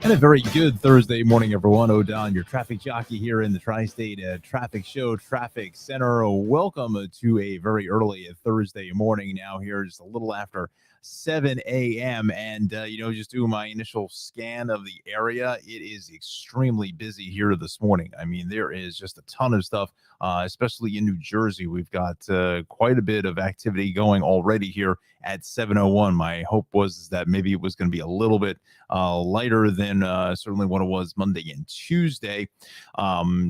And a very good Thursday morning, everyone. O'Don, your traffic jockey here in the Tri-State Traffic Show Traffic Center. Welcome to a very early Thursday morning now here, just a little after 7 a.m. And, just doing my initial scan of the area, it is extremely busy here this morning. I mean, there is just a ton of stuff, especially in New Jersey. We've got quite a bit of activity going already here at 7:01. My hope was that maybe it was going to be a little bit lighter than certainly what it was Monday and Tuesday,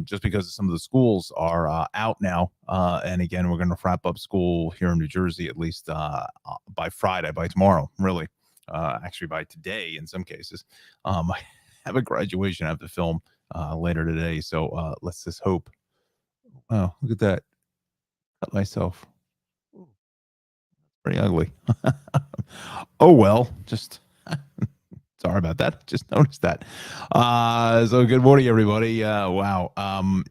just because some of the schools are out now. And again, we're going to wrap up school here in New Jersey, at least by Friday, by tomorrow, really. Actually, by today in some cases. I have a graduation I have to film later today. So let's just hope. Oh, look at that. Cut myself. Pretty ugly. Oh, well, just... Sorry about that. Just noticed that. So good morning, everybody. Wow.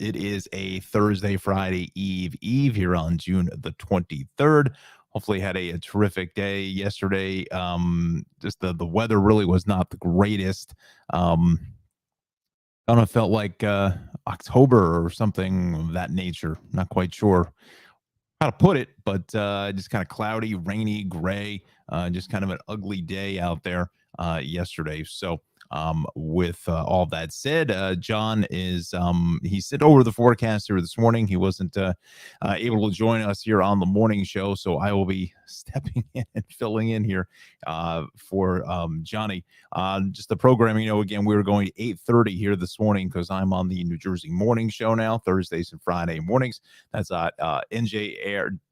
It is a Thursday, Friday Eve here on June the 23rd. Hopefully had a terrific day yesterday. Just the weather really was not the greatest. I don't know, it felt like October or something of that nature. Not quite sure how to put it, but just kind of cloudy, rainy, gray, just kind of an ugly day out there yesterday. So with all that said, John is he sent over the forecast here this morning. He wasn't able to join us here on the morning show, so I will be stepping in and filling in here for Johnny. Just the programming, again, we were going to 8:30 here this morning because I'm on the New Jersey Morning Show now, Thursdays and Friday mornings. That's at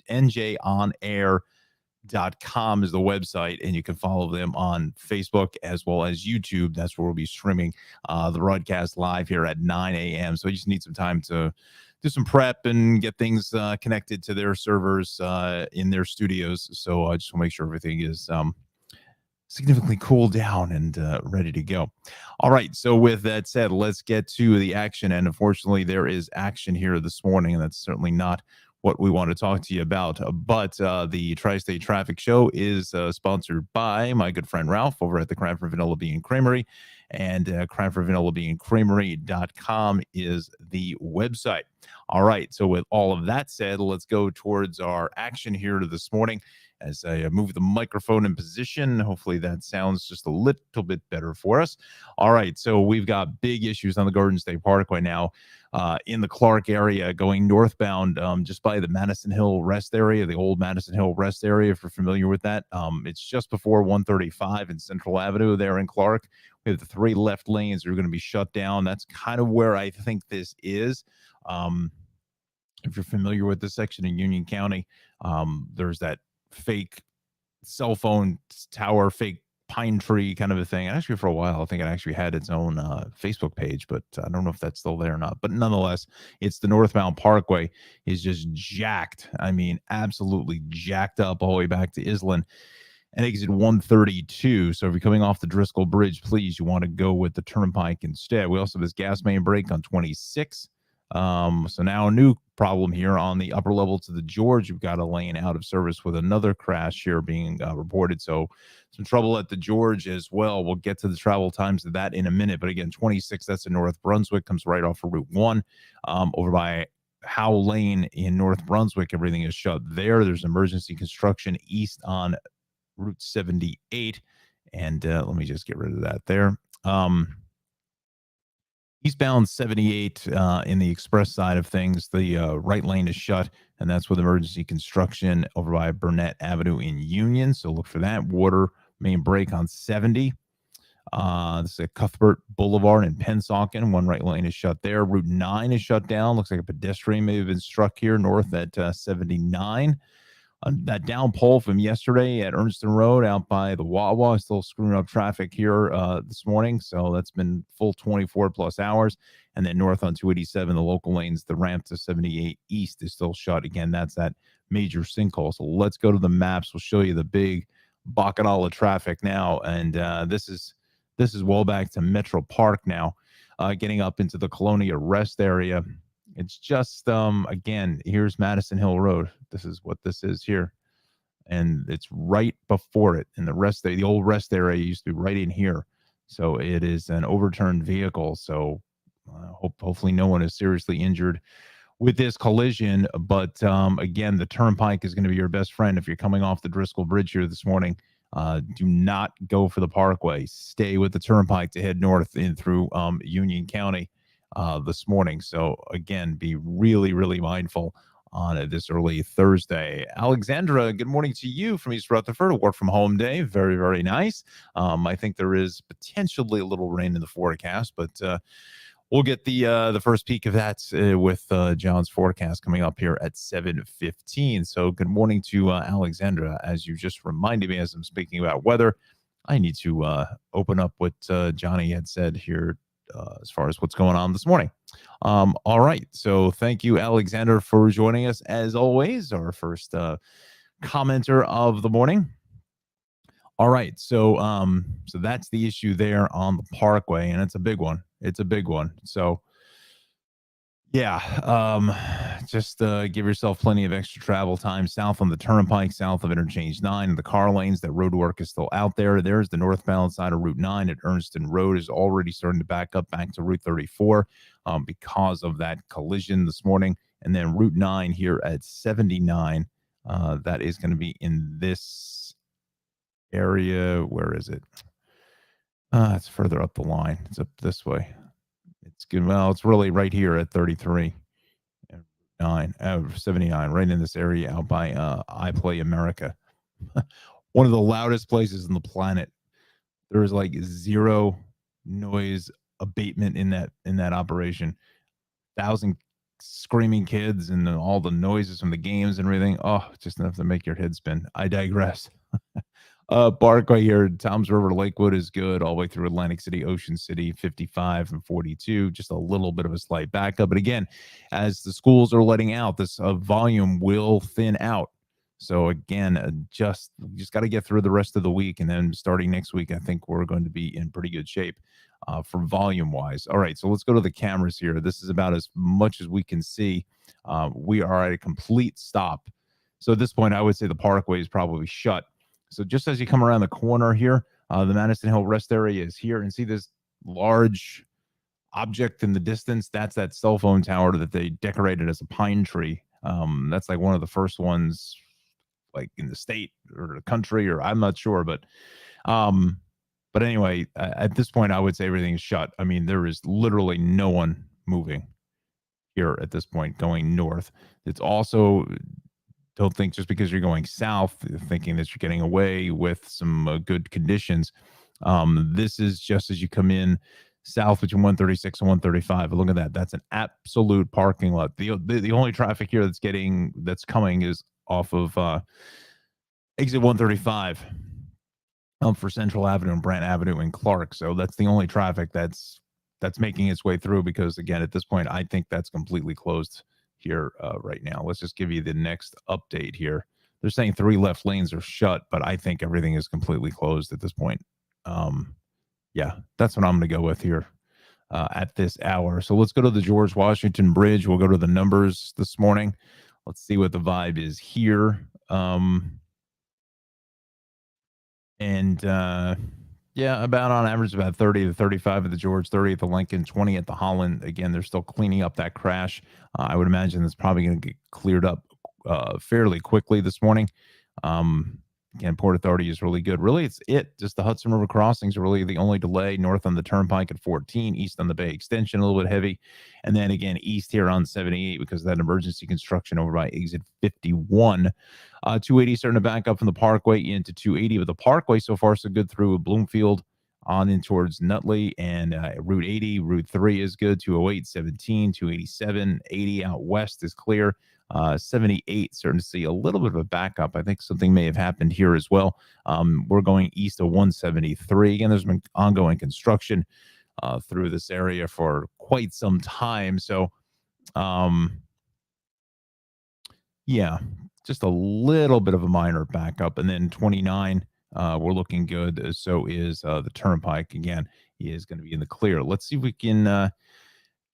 NJOnAir.com is the website, and you can follow them on Facebook as well as YouTube. That's where we'll be streaming the broadcast live here at 9 a.m. So you just need some time to do some prep and get things connected to their servers in their studios. So I just want to make sure everything is significantly cooled down and ready to go. All right. So with that said, let's get to the action. And unfortunately, there is action here this morning, and that's certainly not what we want to talk to you about. But the Tri-State Traffic Show is sponsored by my good friend Ralph over at the Cranford Vanilla Bean Creamery. And CranfordVanillaBeanCreamery.com is the website. All right. So with all of that said, let's go towards our action here this morning. As I move the microphone in position, hopefully that sounds just a little bit better for us. All right, so we've got big issues on the Garden State Parkway now in the Clark area going northbound just by the Madison Hill Rest area, the old Madison Hill Rest area, if you're familiar with that. It's just before 135 and Central Avenue there in Clark. We have the 3 left lanes that are going to be shut down. That's kind of where I think this is. If you're familiar with this section in Union County, there's that fake cell phone tower, fake pine tree kind of a thing. Actually, for a while, I think it actually had its own Facebook page, but I don't know if that's still there or not. But nonetheless, it's the northbound parkway is just jacked. I mean, absolutely jacked up all the way back to Island and exit 132. So if you're coming off the Driscoll Bridge, please, you want to go with the Turnpike instead. We also have this gas main break on 26. So now a new problem here on the upper level to the George. You've got a lane out of service with another crash here being reported. So some trouble at the George as well. We'll get to the travel times of that in a minute. But again, 26, that's in North Brunswick, comes right off of Route 1 over by Howell Lane in North Brunswick. Everything is shut there. There's emergency construction east on Route 78. And let me just get rid of that there. Eastbound 78 in the express side of things, the right lane is shut, and that's with emergency construction over by Burnett Avenue in Union. So look for that. Water main break on 70. This is at Cuthbert Boulevard in Pennsauken. One right lane is shut there. Route 9 is shut down. Looks like a pedestrian may have been struck here north at 79. That down pole from yesterday at Ernston Road out by the Wawa is still screwing up traffic here this morning. So that's been full 24 plus hours. And then north on 287, the local lanes, the ramp to 78 East is still shut. Again, that's that major sinkhole. So let's go to the maps. We'll show you the big bacchanal of traffic now. And this is well back to Metro Park now, getting up into the Colonia Rest area. It's just, again, here's Madison Hill Road. This is what this is here. And it's right before it. And the old rest area used to be right in here. So it is an overturned vehicle. So hopefully no one is seriously injured with this collision. But again, the turnpike is going to be your best friend if you're coming off the Driscoll Bridge here this morning. Do not go for the parkway. Stay with the turnpike to head north in through Union County this morning. So again, be really, really mindful on this early Thursday. Alexandra, good morning to you from East Rutherford. A work from home day. Very, very nice. I think there is potentially a little rain in the forecast, but we'll get the first peek of that with John's forecast coming up here at 7:15. So good morning to Alexandra. As you just reminded me as I'm speaking about weather, I need to open up what Johnny had said here as far as what's going on this morning. All right. So thank you, Alexander, for joining us as always, our first commenter of the morning. All right. So that's the issue there on the parkway, and it's a big one. It's a big one. So yeah, just give yourself plenty of extra travel time south on the turnpike, south of Interchange 9 and the car lanes. That road work is still out there. There's the northbound side of Route 9 at Ernston Road is already starting to back up back to Route 34 because of that collision this morning. And then Route 9 here at 79, that is going to be in this area. Where is it? It's further up the line. It's up this way. It's good. Well, it's really right here at 33, 79, right in this area out by I Play America. One of the loudest places on the planet. There is like zero noise abatement in that operation. 1,000 screaming kids and all the noises from the games and everything. Oh, just enough to make your head spin. I digress. Parkway here, Toms River, Lakewood is good all the way through Atlantic City, Ocean City, 55 and 42. Just a little bit of a slight backup. But again, as the schools are letting out, this volume will thin out. So again, just got to get through the rest of the week. And then starting next week, I think we're going to be in pretty good shape for volume wise. All right, so let's go to the cameras here. This is about as much as we can see. We are at a complete stop. So at this point, I would say the parkway is probably shut. So just as you come around the corner here, the Madison Hill rest area is here, and see this large object in the distance? That's that cell phone tower that they decorated as a pine tree. That's like one of the first ones like in the state or the country, or I'm not sure, but anyway, at this point, I would say everything is shut. I mean, there is literally no one moving here at this point going north. It's also, don't think just because you're going south, thinking that you're getting away with some good conditions. This is just as you come in south between 136 and 135. Look at that. That's an absolute parking lot. The only traffic here that's coming is off of exit 135 for Central Avenue and Brant Avenue and Clark. So that's the only traffic that's making its way through, because again, at this point, I think that's completely closed here right now. Let's just give you the next update here. They're saying 3 left lanes are shut, but I think everything is completely closed at this point. Yeah, that's what I'm going to go with here at this hour. So let's go to the George Washington Bridge. We'll go to the numbers this morning. Let's see what the vibe is here. Yeah, about on average, about 30 to 35 at the George, 30 at the Lincoln, 20 at the Holland. Again, they're still cleaning up that crash. I would imagine it's probably going to get cleared up fairly quickly this morning. Again, Port Authority is really good. Really, it's just the Hudson River crossings are really the only delay. North on the Turnpike at 14, east on the Bay Extension, a little bit heavy. And then again, east here on 78 because of that emergency construction over by exit 51. 280 starting to back up from the Parkway into 280. But the Parkway so far so good through Bloomfield on in towards Nutley, and Route 80. Route 3 is good. 208, 17, 287, 80 out west is clear. 78 starting to see a little bit of a backup. I think something may have happened here as well. We're going east of 173. Again, there's been ongoing construction through this area for quite some time. So, yeah, just a little bit of a minor backup. And then 29, we're looking good. So is the Turnpike. Again, he is going to be in the clear. Let's see if we can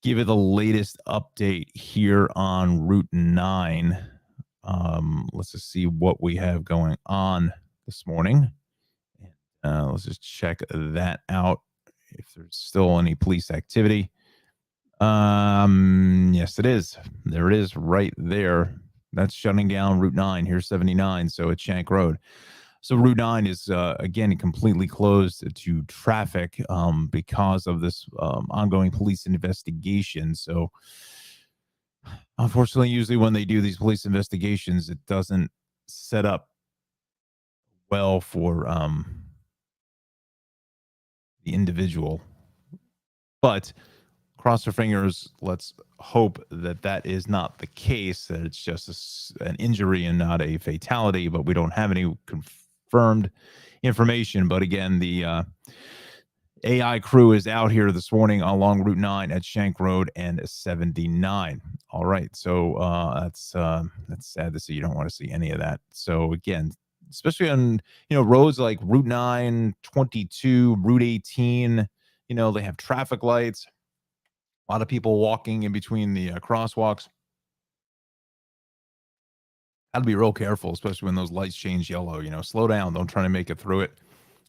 give you the latest update here on Route 9. Let's just see what we have going on this morning. Let's just check that out if there's still any police activity. Yes, it is. There it is right there. That's shutting down Route 9. Here's 79. So it's Shank Road. So Route 9 is, again, completely closed to traffic because of this ongoing police investigation. So unfortunately, usually when they do these police investigations, it doesn't set up well for the individual. But cross our fingers. Let's hope that that is not the case, that it's just an injury and not a fatality, but we don't have any confirmed information. But again, the AI crew is out here this morning along Route 9 at Shank Road and 79. All right. So that's sad to see. You don't want to see any of that. So again, especially on, roads like Route 9, 22, Route 18, they have traffic lights. A lot of people walking in between the crosswalks. Got to be real careful, especially when those lights change yellow. Slow down. Don't try to make it through it.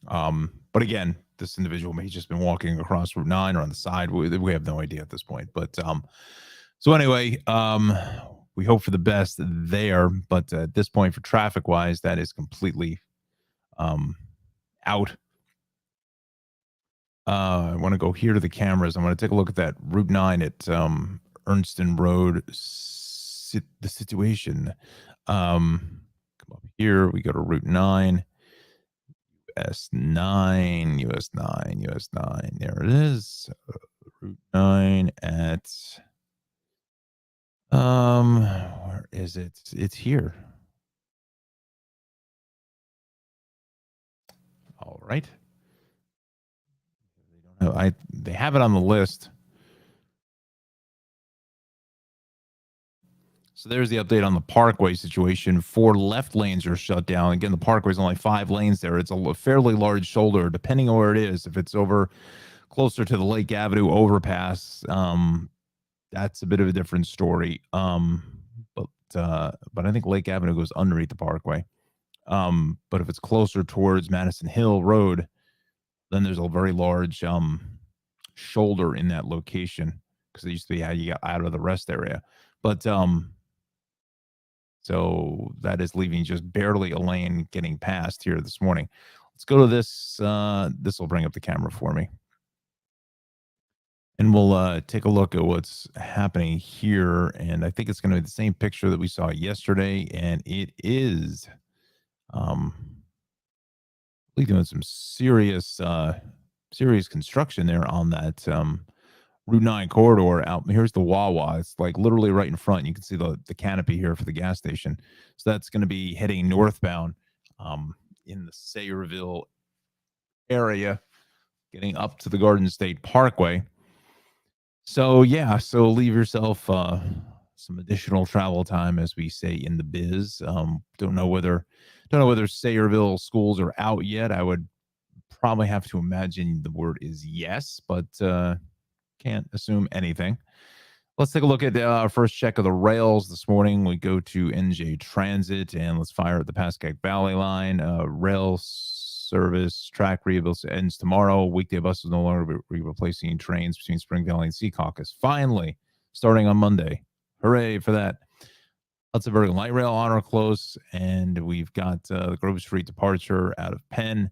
But again, this individual may have just been walking across Route 9 or on the side. We have no idea at this point. But so anyway, we hope for the best there. But at this point, for traffic wise, that is completely out. I want to go here to the cameras. I want to take a look at that Route 9 at Ernston Road. The situation. Come up here. We go to Route 9. US9, US9, US9. There it is. Route 9 at where is it? It's here. All right. They have it on the list. So there's the update on the Parkway situation. 4 left lanes are shut down. Again, the Parkway is only 5 lanes there. It's a fairly large shoulder, depending on where it is. If it's over closer to the Lake Avenue overpass, that's a bit of a different story. But I think Lake Avenue goes underneath the Parkway. But if it's closer towards Madison Hill Road, then there's a very large shoulder in that location, because it used to be how you got out of the rest area. But so that is leaving just barely a lane getting past here this morning. Let's go to this. This will bring up the camera for me. And we'll take a look at what's happening here. And I think it's going to be the same picture that we saw yesterday. And it is doing some serious construction there on that Route 9 corridor out. Here's the Wawa. It's like literally right in front. You can see the canopy here for the gas station. So that's going to be heading northbound in the Sayreville area, getting up to the Garden State Parkway. So yeah, so leave yourself some additional travel time, as we say in the biz. Don't know whether Sayreville schools are out yet. I would probably have to imagine the word is yes, but can't assume anything. Let's take a look at our first check of the rails this morning. We go to NJ Transit, and let's fire at the Pascack Valley line. Rail service track rehabilitation ends tomorrow. Weekday buses no longer be replacing trains between Spring Valley and Secaucus. Finally, starting on Monday. Hooray for that. Hudson Valley Light Rail on or close, and we've got the Grove Street departure out of Penn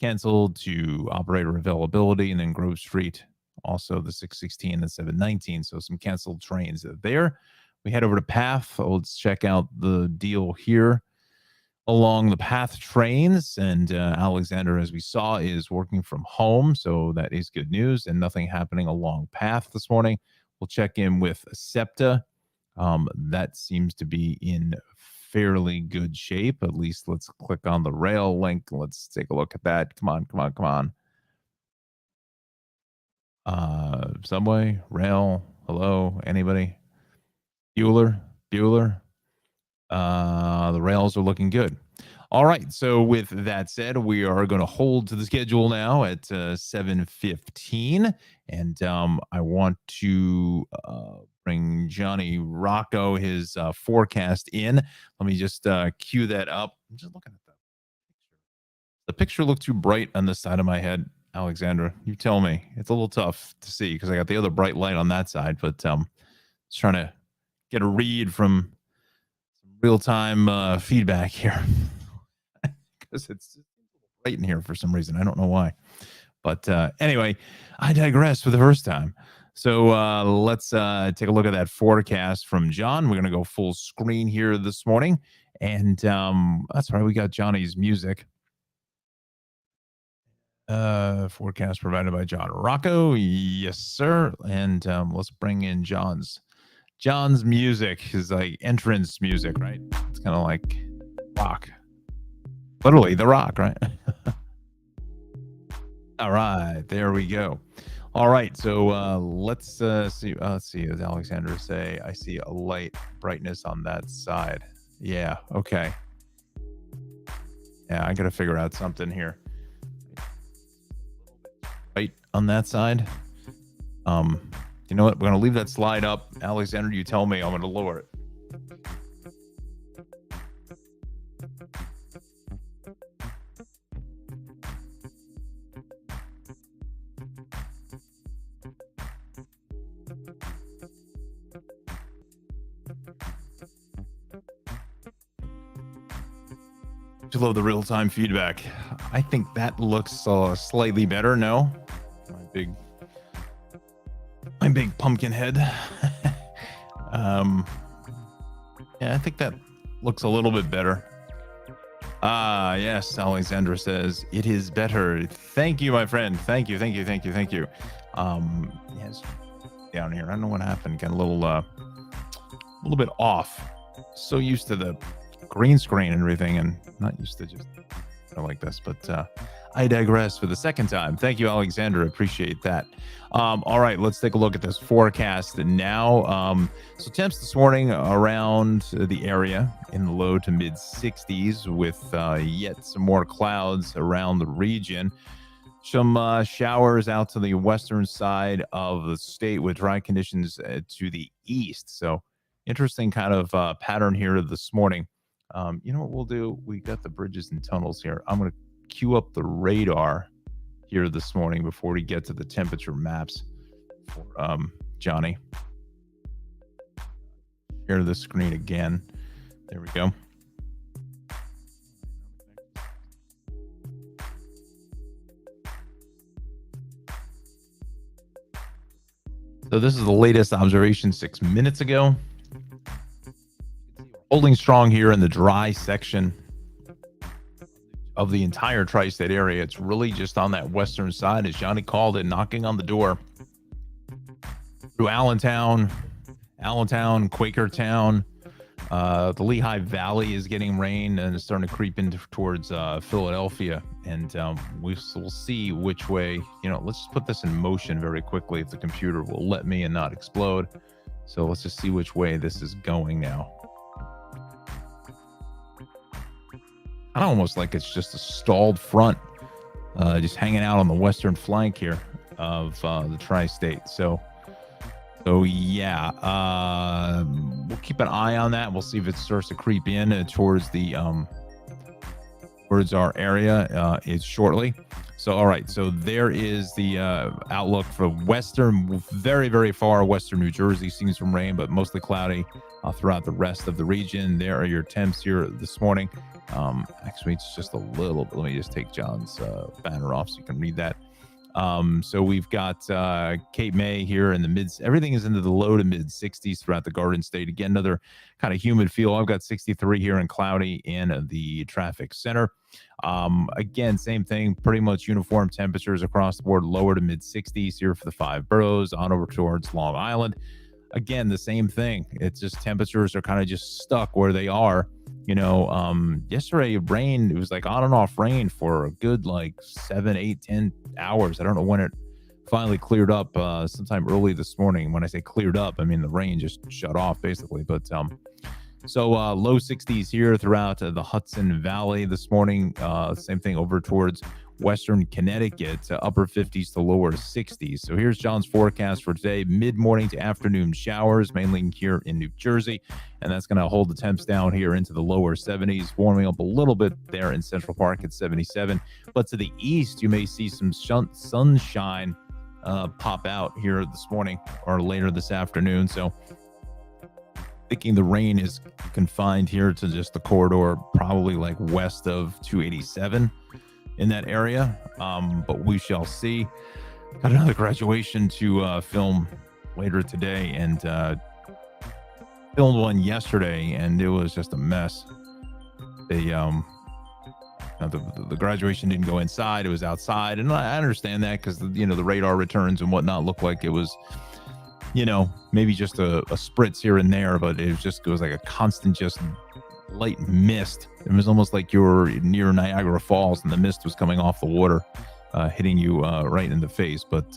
canceled to operator availability, and then Grove Street also the 616 and 719. So some canceled trains there. We head over to PATH. Let's check out the deal here along the PATH trains. And Alexander, as we saw, is working from home. So that is good news, and nothing happening along PATH this morning. We'll check in with SEPTA. That seems to be in fairly good shape. At least let's click on the rail link. Let's take a look at that. Come on. Subway, rail, hello, anybody? Bueller. The rails are looking good. All right, so with that said, we are going to hold to the schedule now at 7:15, and I want to bring Jon Rocco his forecast in. Let me just cue that up. I'm just looking at the picture. The picture looked too bright on the side of my head. Alexandra, you tell me. It's a little tough to see because I got the other bright light on that side, but just trying to get a read from real time feedback here because it's bright in here for some reason. I don't know why. But anyway, I digress for the first time. So let's take a look at that forecast from John. We're going to go full screen here this morning. And that's right. We got Johnny's music. Forecast provided by Jon Rocco. Yes, sir. And let's bring in John's music, his like entrance music, right? It's kind of like rock. Literally the rock, right? All right, there we go. All right, so let's see. Let's see. As Alexander say, I see a light brightness on that side. Yeah. Okay. Yeah, I got to figure out something here. Right on that side. You know what? We're gonna leave that slide up. Alexander, you tell me. I'm gonna lower it. To love the real-time feedback. I think that looks slightly better. No, my big pumpkin head. Yeah, I think that looks a little bit better. Yes, Alexandra says it is better. Thank you, my friend. Thank you. Yes, down here. I don't know what happened. Got a little bit off. So used to the green screen and everything, and not used to just like this. But I digress for the second time. Thank you, Alexandra. Appreciate that. All right, let's take a look at this forecast now. So temps this morning around the area in the low to mid 60s with yet some more clouds around the region. Some showers out to the western side of the state with dry conditions to the east. So interesting kind of pattern here this morning. You know what we'll do? We got the bridges and tunnels here. I'm going to queue up the radar here this morning before we get to the temperature maps for Johnny. Share the screen again. There we go. So this is the latest observation 6 minutes ago. Holding strong here in the dry section of the entire tri-state area. It's really just on that western side, as Johnny called it, knocking on the door through Allentown, Quakertown. The Lehigh Valley is getting rain and it's starting to creep in towards Philadelphia. And we'll see which way, let's just put this in motion very quickly if the computer will let me and not explode. So let's just see which way this is going now. I almost like it's just a stalled front, just hanging out on the western flank here of the tri-state. So yeah, we'll keep an eye on that. We'll see if it starts to creep in towards the towards our area shortly. So all right, so there is the outlook for western, very, very far western New Jersey, seeing some rain, but mostly cloudy throughout the rest of the region. There are your temps here this morning. Actually, it's just a little bit. Let me just take John's banner off so you can read that. So we've got Cape May here in the everything is into the low to mid 60s throughout the Garden State. Again, another kind of humid feel. I've got 63 here and cloudy in the traffic center. Again, same thing, pretty much uniform temperatures across the board, lower to mid 60s here for the 5 boroughs, on over towards Long Island. Again, the same thing. It's just temperatures are kind of just stuck where they are. Yesterday it rained. It was like on and off rain for a good 7, 8, 10 hours. I don't know when it finally cleared up sometime early this morning. When I say cleared up, I mean the rain just shut off basically. But So low 60s here throughout the Hudson Valley this morning. Same thing over towards Western Connecticut, upper 50s to lower 60s. So here's John's forecast for today. Mid-morning to afternoon showers, mainly here in New Jersey. And that's going to hold the temps down here into the lower 70s, warming up a little bit there in Central Park at 77. But to the east, you may see some sunshine pop out here this morning or later this afternoon. So thinking the rain is confined here to just the corridor, probably like west of 287 in that area. But we shall see. Got another graduation to film later today, and filmed one yesterday, and it was just a mess. The graduation didn't go inside; it was outside, and I understand that because the radar returns and whatnot looked like it was, maybe just a spritz here and there, but it was like a constant just light mist. It was almost like you were near Niagara Falls and the mist was coming off the water, hitting you right in the face. But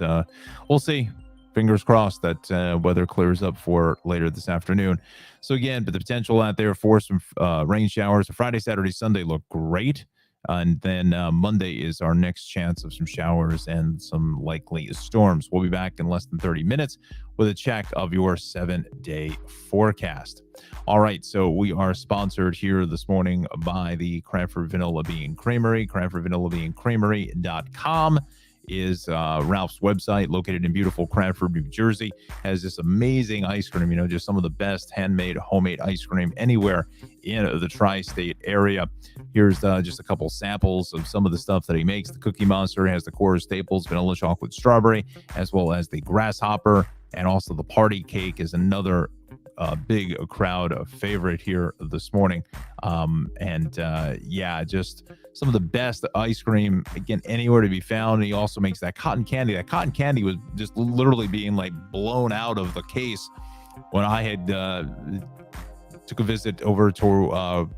we'll see. Fingers crossed that weather clears up for later this afternoon. So again, but the potential out there for some rain showers. Friday, Saturday, Sunday look great. And then Monday is our next chance of some showers and some likely storms. We'll be back in less than 30 minutes with a check of your 7-day forecast. All right, so we are sponsored here this morning by the Cranford Vanilla Bean Creamery. CranfordVanillaBeanCreamery.com is Ralph's website, located in beautiful Cranford, New Jersey. Has this amazing ice cream, just some of the best handmade, homemade ice cream anywhere in the tri-state area. Here's just a couple samples of some of the stuff that he makes. The Cookie Monster has the core staples, vanilla chocolate strawberry, as well as the grasshopper, and also the party cake is another big crowd favorite here this morning. Just some of the best ice cream, again, anywhere to be found. He also makes that cotton candy. That cotton candy was just literally being like blown out of the case when I had took a visit over to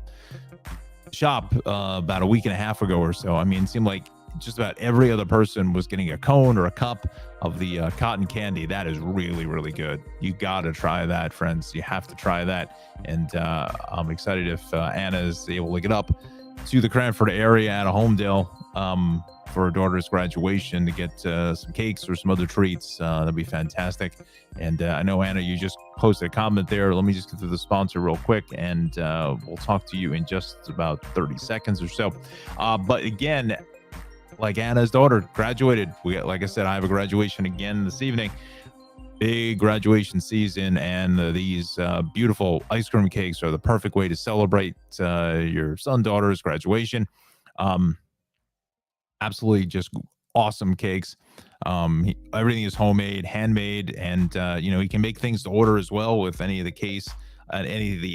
shop about a week and a half ago or so. I mean, it seemed like just about every other person was getting a cone or a cup of the cotton candy. That is really, really good. You got to try that, friends. You have to try that. And I'm excited if Anna is able to get up to the Cranford area at a Homedale for her daughter's graduation to get some cakes or some other treats. That'd be fantastic. And I know, Anna, you just posted a comment there. Let me just get through the sponsor real quick, and we'll talk to you in just about 30 seconds or so. But again, like Anna's daughter graduated. Like I said, I have a graduation again this evening. Big graduation season, and these beautiful ice cream cakes are the perfect way to celebrate your daughter's graduation. Absolutely just awesome cakes. Everything is homemade, handmade, and he can make things to order as well with any of the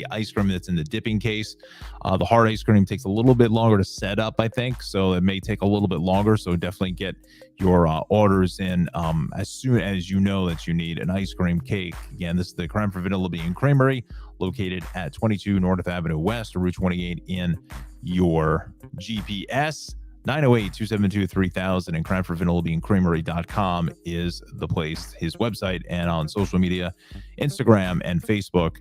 ice cream that's in the dipping case. The hard ice cream takes a little bit longer to set up, I think, so it may take a little bit longer. So definitely get your orders in as soon as you know that you need an ice cream cake. Again, this is the Cranford Vanilla Bean Creamery, located at 22 North Avenue West, or Route 28 in your GPS. 908-272-3000, and CranfordVanillaBeanCreamery.com is the place, his website, and on social media, Instagram and Facebook,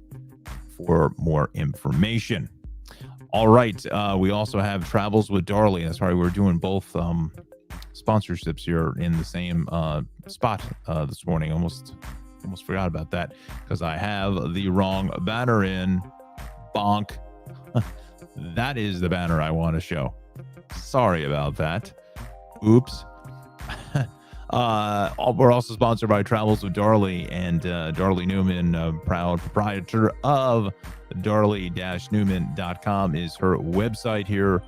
for more information. All right, we also have Travels with Darley. That's right, we're doing both sponsorships here in the same spot this morning. Almost forgot about that because I have the wrong banner in. Bonk. That is the banner I want to show. Sorry about that. Oops. We're also sponsored by Travels with Darley, and Darley Newman, proud proprietor of darley-newman.com is her website here.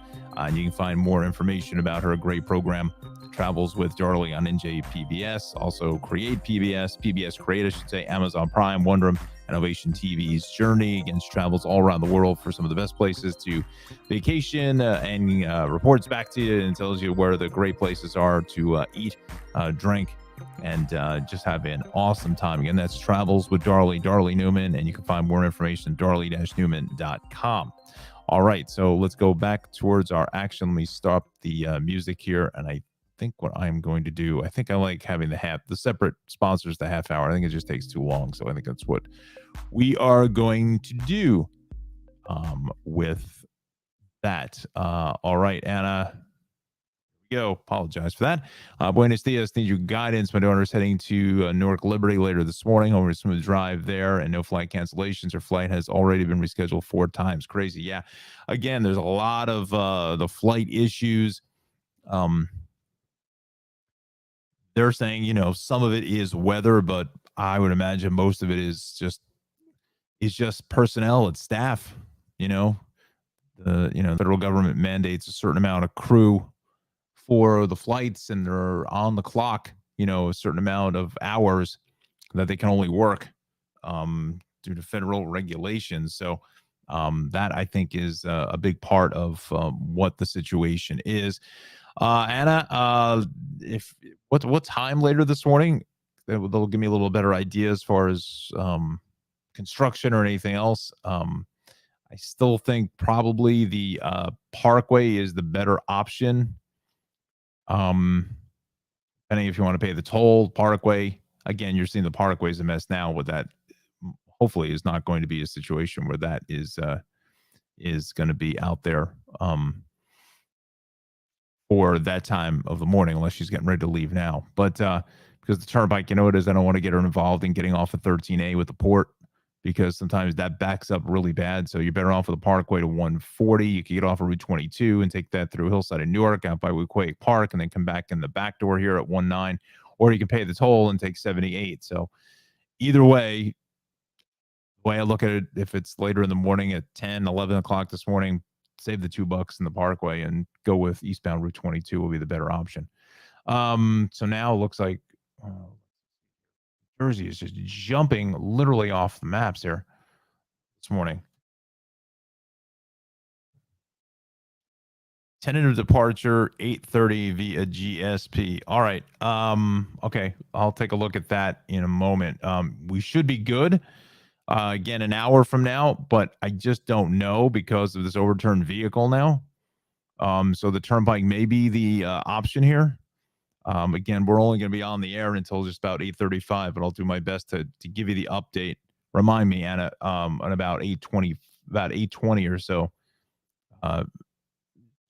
You can find more information about her great program, Travels with Darley, on NJPBS, also Create PBS, PBS Create, I should say, Amazon Prime, Wonderum, and Ovation TV's Journey. Again, she travels all around the world for some of the best places to vacation and reports back to you and tells you where the great places are to eat, drink, and just have an awesome time. Again, that's Travels with Darley, Darley Newman, and you can find more information at darley-newman.com. All right, so let's go back towards our action. Let me stop the music here, and I think what I'm going to do, I think I like having the separate sponsors, the half hour. I think it just takes too long, so I think that's what we are going to do. with that. All right, Anna. Go. Apologize for that. Buenos dias. Need your guidance. My daughter is heading to Newark Liberty later this morning. Over a smooth drive there, and no flight cancellations. Her flight has already been rescheduled 4 times. Crazy. Yeah. Again, there's a lot of the flight issues. They're saying, some of it is weather, but I would imagine most of it is just personnel. It's staff. You know, the federal government mandates a certain amount of crew for the flights, and they're on the clock, a certain amount of hours that they can only work due to federal regulations. So that I think is a big part of what the situation is. Anna, if what time later this morning? They'll give me a little better idea as far as construction or anything else. I still think probably the Parkway is the better option. Depending if you want to pay the toll, Parkway. Again, you're seeing the Parkway is a mess now. With that, hopefully, is not going to be a situation where that is going to be out there for that time of the morning, unless she's getting ready to leave now. But because the turnpike, you know it is, I don't want to get her involved in getting off of 13A with the port, because sometimes that backs up really bad. So you're better off with the Parkway to 140. You can get off of Route 22 and take that through Hillside and Newark out by Weequahic Park, and then come back in the back door here at 19, or you can pay the toll and take 78. So either way, the way I look at it, if it's later in the morning at 10, 11 o'clock this morning, save the $2 in the Parkway and go with eastbound Route 22 will be the better option. So now it looks like Jersey is just jumping literally off the maps here this morning. Tentative departure 8:30 via GSP. All right. Okay. I'll take a look at that in a moment. We should be good. Again, an hour from now, but I just don't know because of this overturned vehicle now. So the turnpike may be the option here. Again, we're only going to be on the air until just about 8:35, but I'll do my best to give you the update. Remind me, Anna, at about 8:20 or so.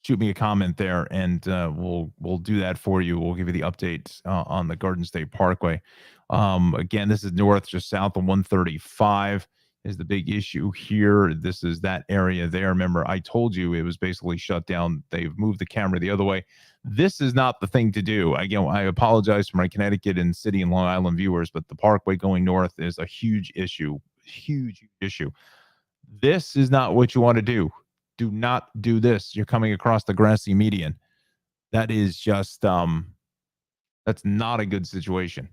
Shoot me a comment there, and we'll do that for you. We'll give you the updates on the Garden State Parkway. Again, this is north, just south of 135 is the big issue here. This is that area there. Remember, I told you it was basically shut down. They've moved the camera the other way. This is not the thing to do. I apologize for my Connecticut and City and Long Island viewers, but the Parkway going north is a huge issue. Huge issue. This is not what you want to do. Do not do this. You're coming across the grassy median. That is just that's not a good situation.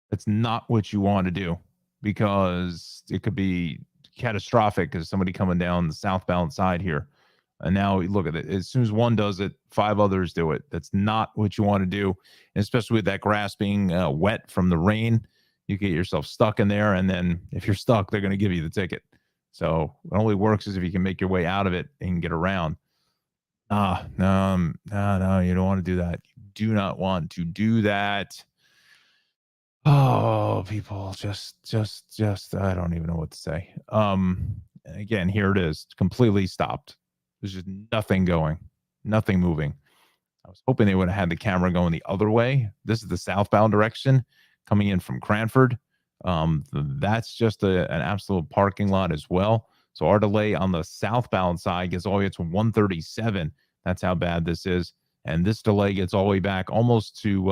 That's not what you want to do, because it could be catastrophic as somebody coming down the southbound side here. And now look at it. As soon as one does it, 5 others do it. That's not what you want to do, and especially with that grass being wet from the rain. You get yourself stuck in there, and then if you're stuck, they're going to give you the ticket. So it only works as if you can make your way out of it and get around. No, you don't want to do that. You do not want to do that. Oh, people, just, I don't even know what to say. Again, here it is, completely stopped. There's just nothing going, nothing moving. I was hoping they would have had the camera going the other way. This is the southbound direction coming in from Cranford. That's just an absolute parking lot as well. So our delay on the southbound side gets all the way to 137. That's how bad this is. And this delay gets all the way back almost to,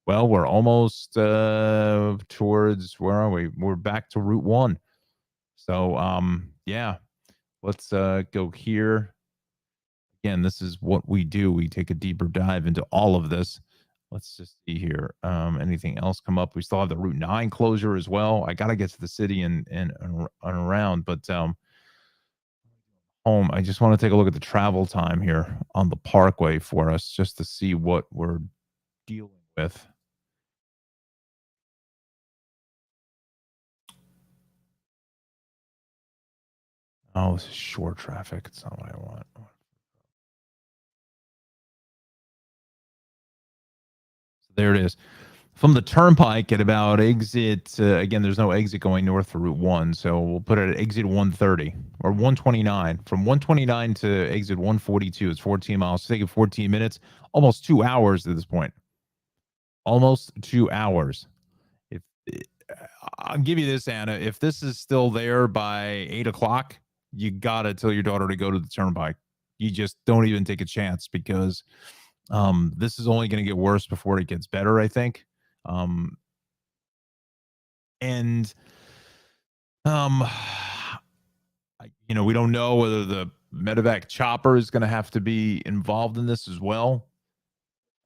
well, we're almost towards, where are we? We're back to Route 1. So, yeah, let's go here. Again, this is what we do. We take a deeper dive into all of this. Let's just see here. Anything else come up? We still have the Route 9 closure as well. I got to get to the city and around, but home. I just want to take a look at the travel time here on the Parkway for us, just to see what we're dealing with. Oh, this is short traffic. It's not what I want. There it is. from the turnpike at about exit, again, there's no exit going north for Route 1, so we'll put it at exit 130 or 129. From 129 to exit 142, it's 14 miles. It's taking 14 minutes, almost 2 hours at this point. Almost 2 hours. If I'll give you this, Anna, if this is still there by 8 o'clock, you got to tell your daughter to go to the turnpike. You just don't even take a chance because this is only going to get worse before it gets better, I think. Um, and um, we don't know whether the medevac chopper is going to have to be involved in this as well.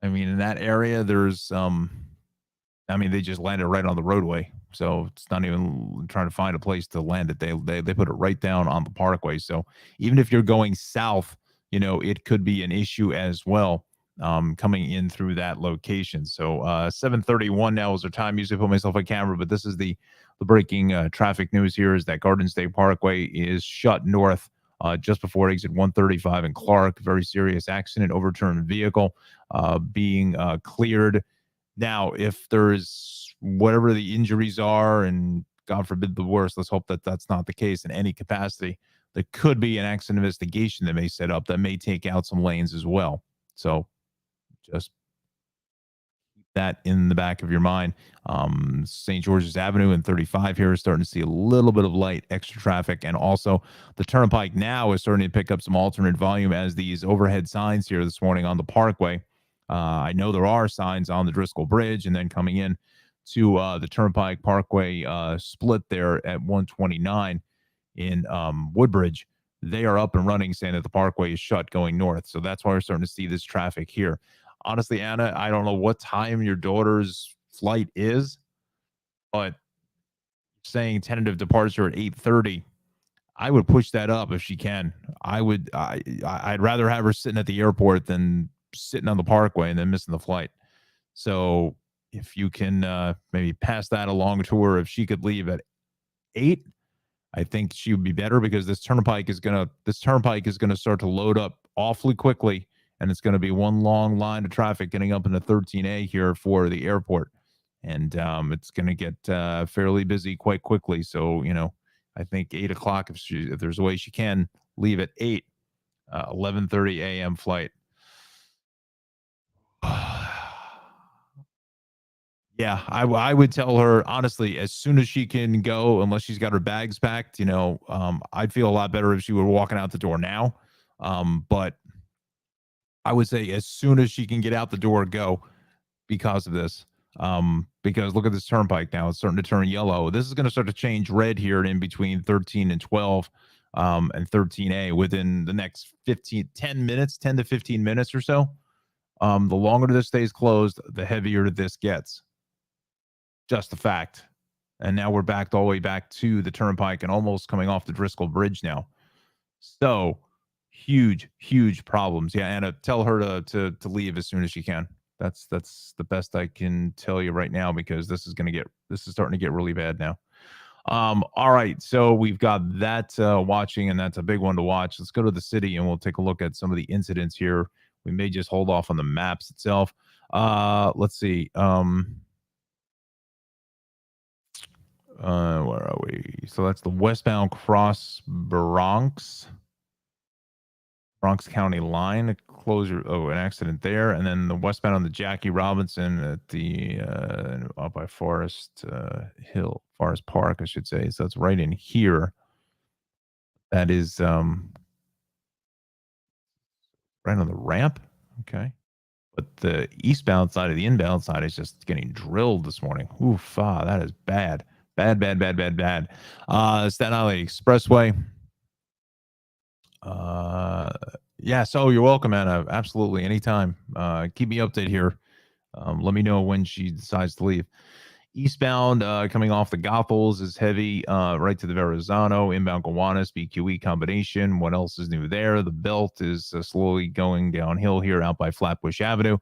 I mean, in that area, there's they just landed right on the roadway, so it's not even trying to find a place to land it. They put it right down on the parkway. So even if you're going south, it could be an issue as well. Coming in through that location. So 7:31 now is our time. Usually put myself on camera, but this is the breaking traffic news here is that Garden State Parkway is shut north just before exit 135 in Clark. Very serious accident, overturned vehicle being cleared. Now, if there's whatever the injuries are, and God forbid the worst, let's hope that that's not the case in any capacity. There could be an accident investigation that may set up that may take out some lanes as well. So just keep that in the back of your mind. St. George's Avenue and 35 here is starting to see a little bit of light extra traffic. And also the turnpike now is starting to pick up some alternate volume as these overhead signs here this morning on the parkway. I know there are signs on the Driscoll Bridge and then coming in to the Turnpike Parkway split there at 129 in Woodbridge. They are up and running, saying that the parkway is shut going north. So that's why we're starting to see this traffic here. Honestly, Anna, I don't know what time your daughter's flight is, but saying tentative departure at 8:30, I would push that up if she can. I'd rather have her sitting at the airport than sitting on the parkway and then missing the flight. So if you can maybe pass that along to her, if she could leave at 8, I think she would be better because this turnpike is gonna start to load up awfully quickly, and it's gonna be one long line of traffic getting up into 13A here for the airport, and it's gonna get fairly busy quite quickly. So I think 8 o'clock if there's a way she can leave at 8, 11:30 a.m. flight. Yeah, I would tell her honestly as soon as she can go, unless she's got her bags packed. I'd feel a lot better if she were walking out the door now. But I would say as soon as she can get out the door, go because of this. Because look at this turnpike now; it's starting to turn yellow. This is going to start to change red here in between 13 and 12, and 13A within the next 10 minutes, 10 to 15 minutes or so. The longer this stays closed, the heavier this gets. Just a fact. And now we're backed all the way back to the turnpike and almost coming off the Driscoll Bridge now. So huge, huge problems. Yeah, Anna, tell her to leave as soon as she can. That's the best I can tell you right now because this is starting to get really bad now. All right, so we've got that watching, and that's a big one to watch. Let's go to the city and we'll take a look at some of the incidents here. We may just hold off on the maps itself. Let's see. Where are we? So that's the westbound cross Bronx County line closure. Oh, an accident there, and then the westbound on the Jackie Robinson at the up by Forest Park, I should say. So it's right in here. That is right on the ramp. Okay. But the eastbound side of the inbound side is just getting drilled this morning. Oof, that is bad. Bad. Staten Island Expressway. Yeah, so you're welcome, Anna. Absolutely, anytime. Keep me updated here. Let me know when she decides to leave. Eastbound, coming off the Goethals is heavy, right to the Verrazano. Inbound Gowanus, BQE combination. What else is new there? The belt is slowly going downhill here out by Flatbush Avenue.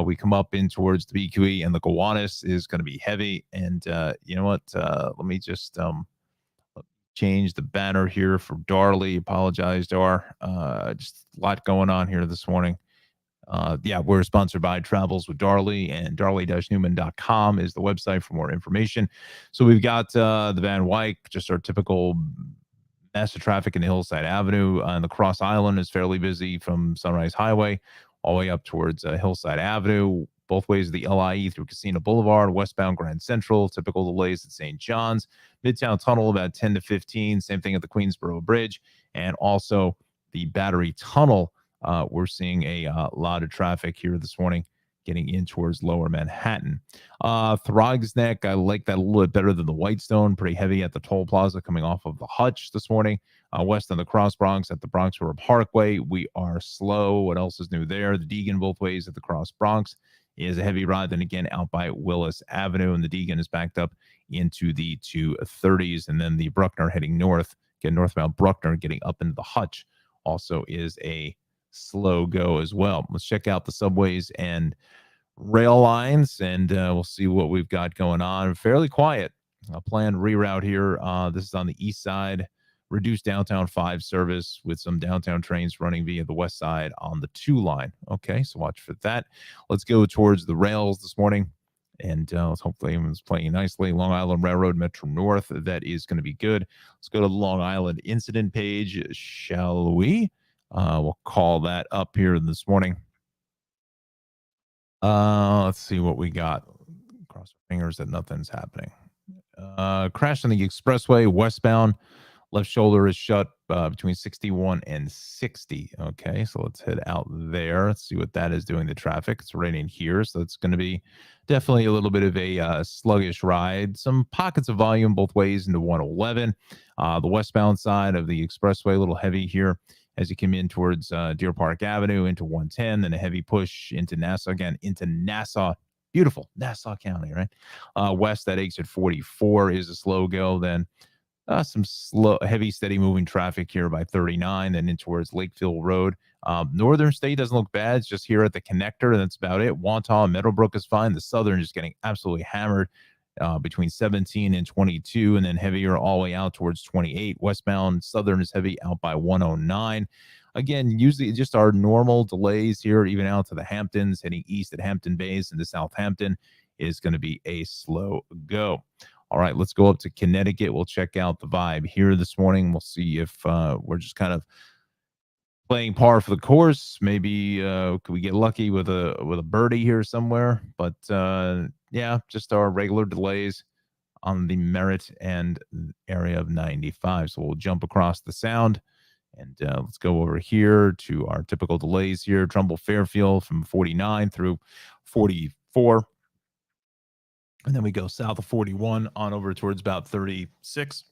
We come up in towards the BQE, and the Gowanus is going to be heavy. And you know what? Let me just change the banner here for Darley. Apologize, Dar. Just a lot going on here this morning. Yeah, we're sponsored by Travels with Darley, and darley-newman.com is the website for more information. So we've got the Van Wyck, just our typical massive traffic in the Hillside Avenue. And the Cross Island is fairly busy from Sunrise Highway all the way up towards Hillside Avenue, both ways of the LIE through Casino Boulevard, westbound Grand Central, typical delays at St. John's, Midtown Tunnel about 10 to 15, same thing at the Queensboro Bridge, and also the Battery Tunnel. We're seeing a lot of traffic here this morning getting in towards lower Manhattan. Throgs Neck, I like that a little bit better than the Whitestone. Pretty heavy at the toll plaza coming off of the Hutch this morning. West on the Cross Bronx at the Bronx River Parkway, we are slow. What else is new there? The Deegan both ways at the Cross Bronx is a heavy ride. Then again, out by Willis Avenue, and the Deegan is backed up into the 230s. And then the Bruckner heading north, again, northbound Bruckner getting up into the Hutch also is a slow go as well. Let's check out the subways and rail lines, and we'll see what we've got going on. Fairly quiet. A planned reroute here. This is on the east side. Reduced downtown 5 service with some downtown trains running via the west side on the 2 line. Okay, so watch for that. Let's go towards the rails this morning, and hopefully everyone's playing nicely. Long Island Railroad, Metro North, that is going to be good. Let's go to the Long Island incident page, shall we? We'll call that up here this morning. Let's see what we got. Cross our fingers that nothing's happening. Crash on the expressway westbound. Left shoulder is shut between 61 and 60. Okay, so let's head out there. Let's see what that is doing to traffic. It's right in here, so it's going to be definitely a little bit of a sluggish ride. Some pockets of volume both ways into 111. The westbound side of the expressway, a little heavy here as you come in towards Deer Park Avenue into 110, then a heavy push into Nassau, again, into Nassau. Beautiful, Nassau County, right? West at exit 44 is a slow go. Then some slow, heavy, steady moving traffic here by 39, then in towards Lakefield Road. Northern State doesn't look bad. It's just here at the connector, and that's about it. Wantagh, Meadowbrook is fine. The Southern is getting absolutely hammered between 17 and 22, and then heavier all the way out towards 28. Westbound Southern is heavy out by 109. Again, usually just our normal delays here, even out to the Hamptons, heading east at Hampton Bays into Southampton is going to be a slow go. All right, let's go up to Connecticut. We'll check out the vibe here this morning. We'll see if we're just kind of playing par for the course. Maybe could we get lucky with a birdie here somewhere? But yeah, just our regular delays on the Merritt and area of 95. So we'll jump across the Sound, and let's go over here to our typical delays here. Trumbull Fairfield from 49 through 44. And then we go south of 41 on over towards about 36.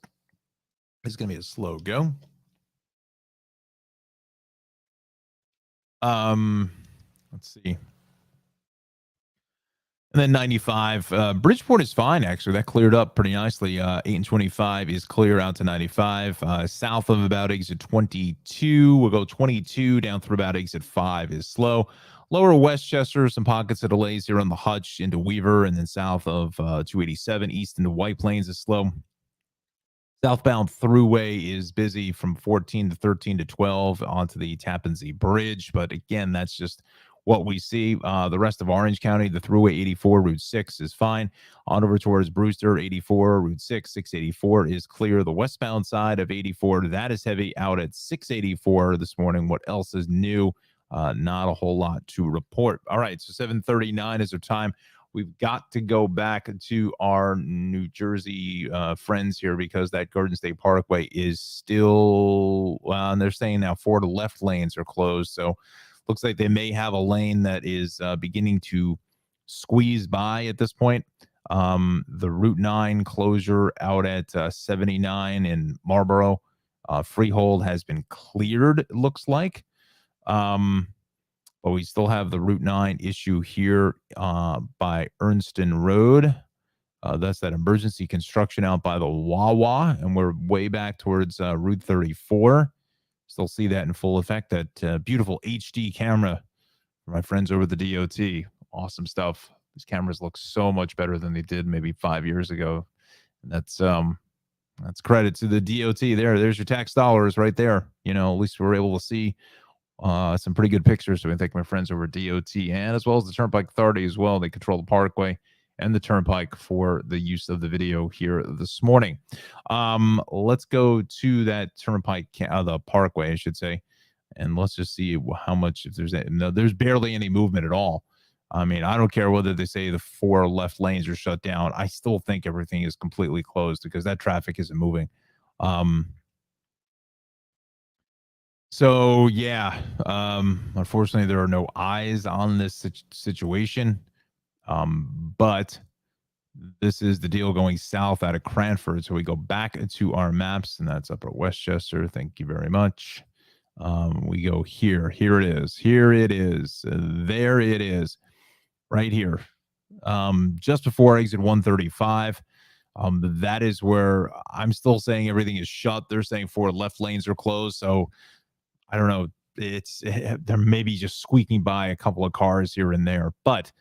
It's going to be a slow go. Let's see. And then 95. Bridgeport is fine, actually. That cleared up pretty nicely. 8 and 25 is clear out to 95. South of about exit 22. We'll go 22 down through about exit 5 is slow. Lower Westchester, some pockets of delays here on the Hutch into Weaver, and then south of 287 east into White Plains is slow. Southbound Thruway is busy from 14 to 13 to 12 onto the Tappan Zee Bridge, but again, that's just what we see. The rest of Orange County, the Thruway 84, Route 6 is fine. On over towards Brewster, 84, Route 6, 684 is clear. The westbound side of 84, that is heavy out at 684 this morning. What else is new? Not a whole lot to report. All right, so 7:39 is our time. We've got to go back to our New Jersey friends here because that Garden State Parkway is still, well, and they're saying now 4 to left lanes are closed. So looks like they may have a lane that is beginning to squeeze by at this point. The Route 9 closure out at 79 in Marlboro, Freehold has been cleared, it looks like. But we still have the Route 9 issue here by Ernston Road. That's that emergency construction out by the Wawa, and we're way back towards Route 34. Still see that in full effect. That beautiful HD camera for my friends over the DOT. Awesome stuff. These cameras look so much better than they did maybe 5 years ago. And that's credit to the DOT there. There's your tax dollars right there. You know, at least we're able to see some pretty good pictures. So I thank my friends over at DOT and as well as the Turnpike Authority as well. They control the Parkway and the Turnpike for the use of the video here this morning. Let's go to that Turnpike, the Parkway, I should say, and let's just see how much, if there's no, there's barely any movement at all. I mean, I don't care whether they say the 4 left lanes are shut down. I still think everything is completely closed because that traffic isn't moving. So yeah, unfortunately, there are no eyes on this situation. But this is the deal going south out of Cranford. So we go back to our maps, and that's up at Westchester. Thank you very much. We go here. Here it is. Here it is. There it is. Right here. Just before exit 135. That is where I'm still saying everything is shut. They're saying 4 left lanes are closed. So I don't know. They're maybe just squeaking by a couple of cars here and there, but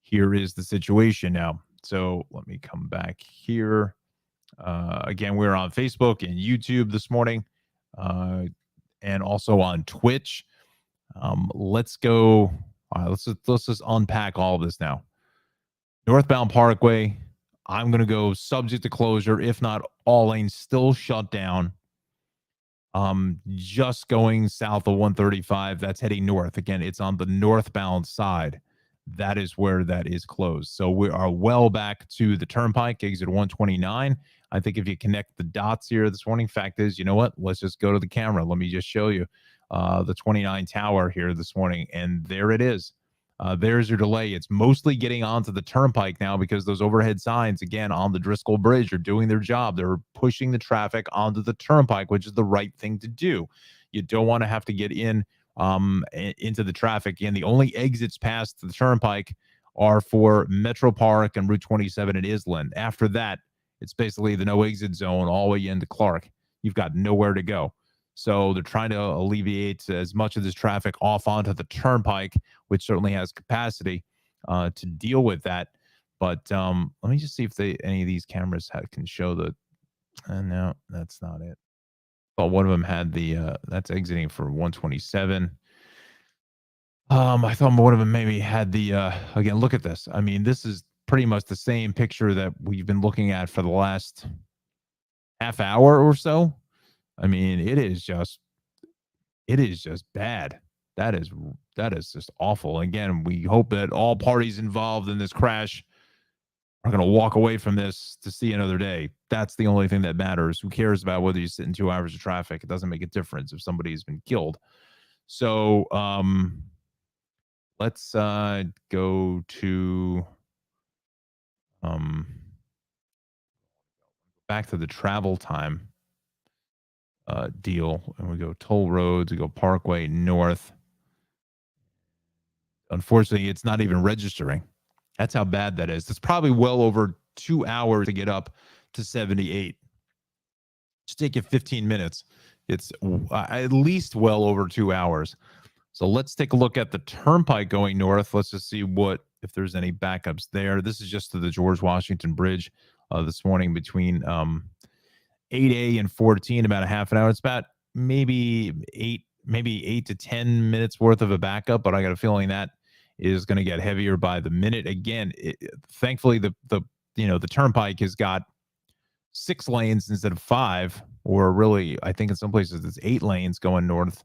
here is the situation now. So let me come back here. Again, we're on Facebook and YouTube this morning, and also on Twitch. Let's go. Let's just unpack all of this now. Northbound Parkway. I'm going to go subject to closure. If not, all lanes still shut down. Just going south of 135, that's heading north. Again, it's on the northbound side. That is where that is closed. So we are well back to the Turnpike, exit 129. I think if you connect the dots here this morning, fact is, you know what? Let's just go to the camera. Let me just show you the 29 tower here this morning. And there it is. There's your delay. It's mostly getting onto the Turnpike now because those overhead signs, again, on the Driscoll Bridge are doing their job. They're pushing the traffic onto the Turnpike, which is the right thing to do. You don't want to have to get into the traffic. And the only exits past the Turnpike are for Metro Park and Route 27 at Island. After that, it's basically the no exit zone all the way into Clark. You've got nowhere to go. So they're trying to alleviate as much of this traffic off onto the Turnpike, which certainly has capacity to deal with that. But let me just see if any of these cameras can show the. No, that's not it. But one of them had the that's exiting for 127. I thought one of them maybe had the again. Look at this. I mean, this is pretty much the same picture that we've been looking at for the last half hour or so. I mean, it is just bad. That is just awful. Again, we hope that all parties involved in this crash are going to walk away from this to see another day. That's the only thing that matters. Who cares about whether you sit in 2 hours of traffic? It doesn't make a difference if somebody's been killed. So let's go to back to the travel time deal, and we go toll roads, we go Parkway North. Unfortunately, it's not even registering. That's how bad that is. It's probably well over 2 hours to get up to 78. Just take you 15 minutes. It's at least well over 2 hours. So let's take a look at the Turnpike going north. Let's just see if there's any backups there. This is just to the George Washington Bridge this morning between 8A and 14, about a half an hour. It's about maybe 8 to 10 minutes worth of a backup, but I got a feeling that is going to get heavier by the minute. Again, thankfully the Turnpike has got 6 lanes instead of 5, or really, I think in some places it's 8 lanes going north,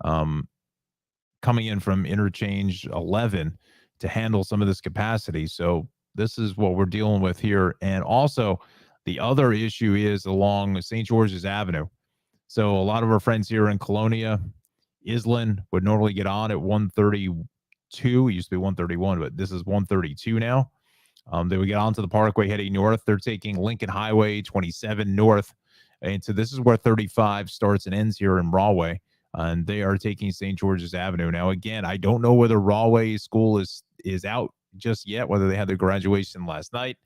coming in from interchange 11 to handle some of this capacity. So this is what we're dealing with here. And also the other issue is along St. George's Avenue. So a lot of our friends here in Colonia, Island would normally get on at 132. It used to be 131, but this is 132 now. They would get onto the Parkway heading north. They're taking Lincoln Highway 27 north. And so this is where 35 starts and ends here in Rahway. And they are taking St. George's Avenue. Now, again, I don't know whether Rahway School is out just yet, whether they had their graduation last night.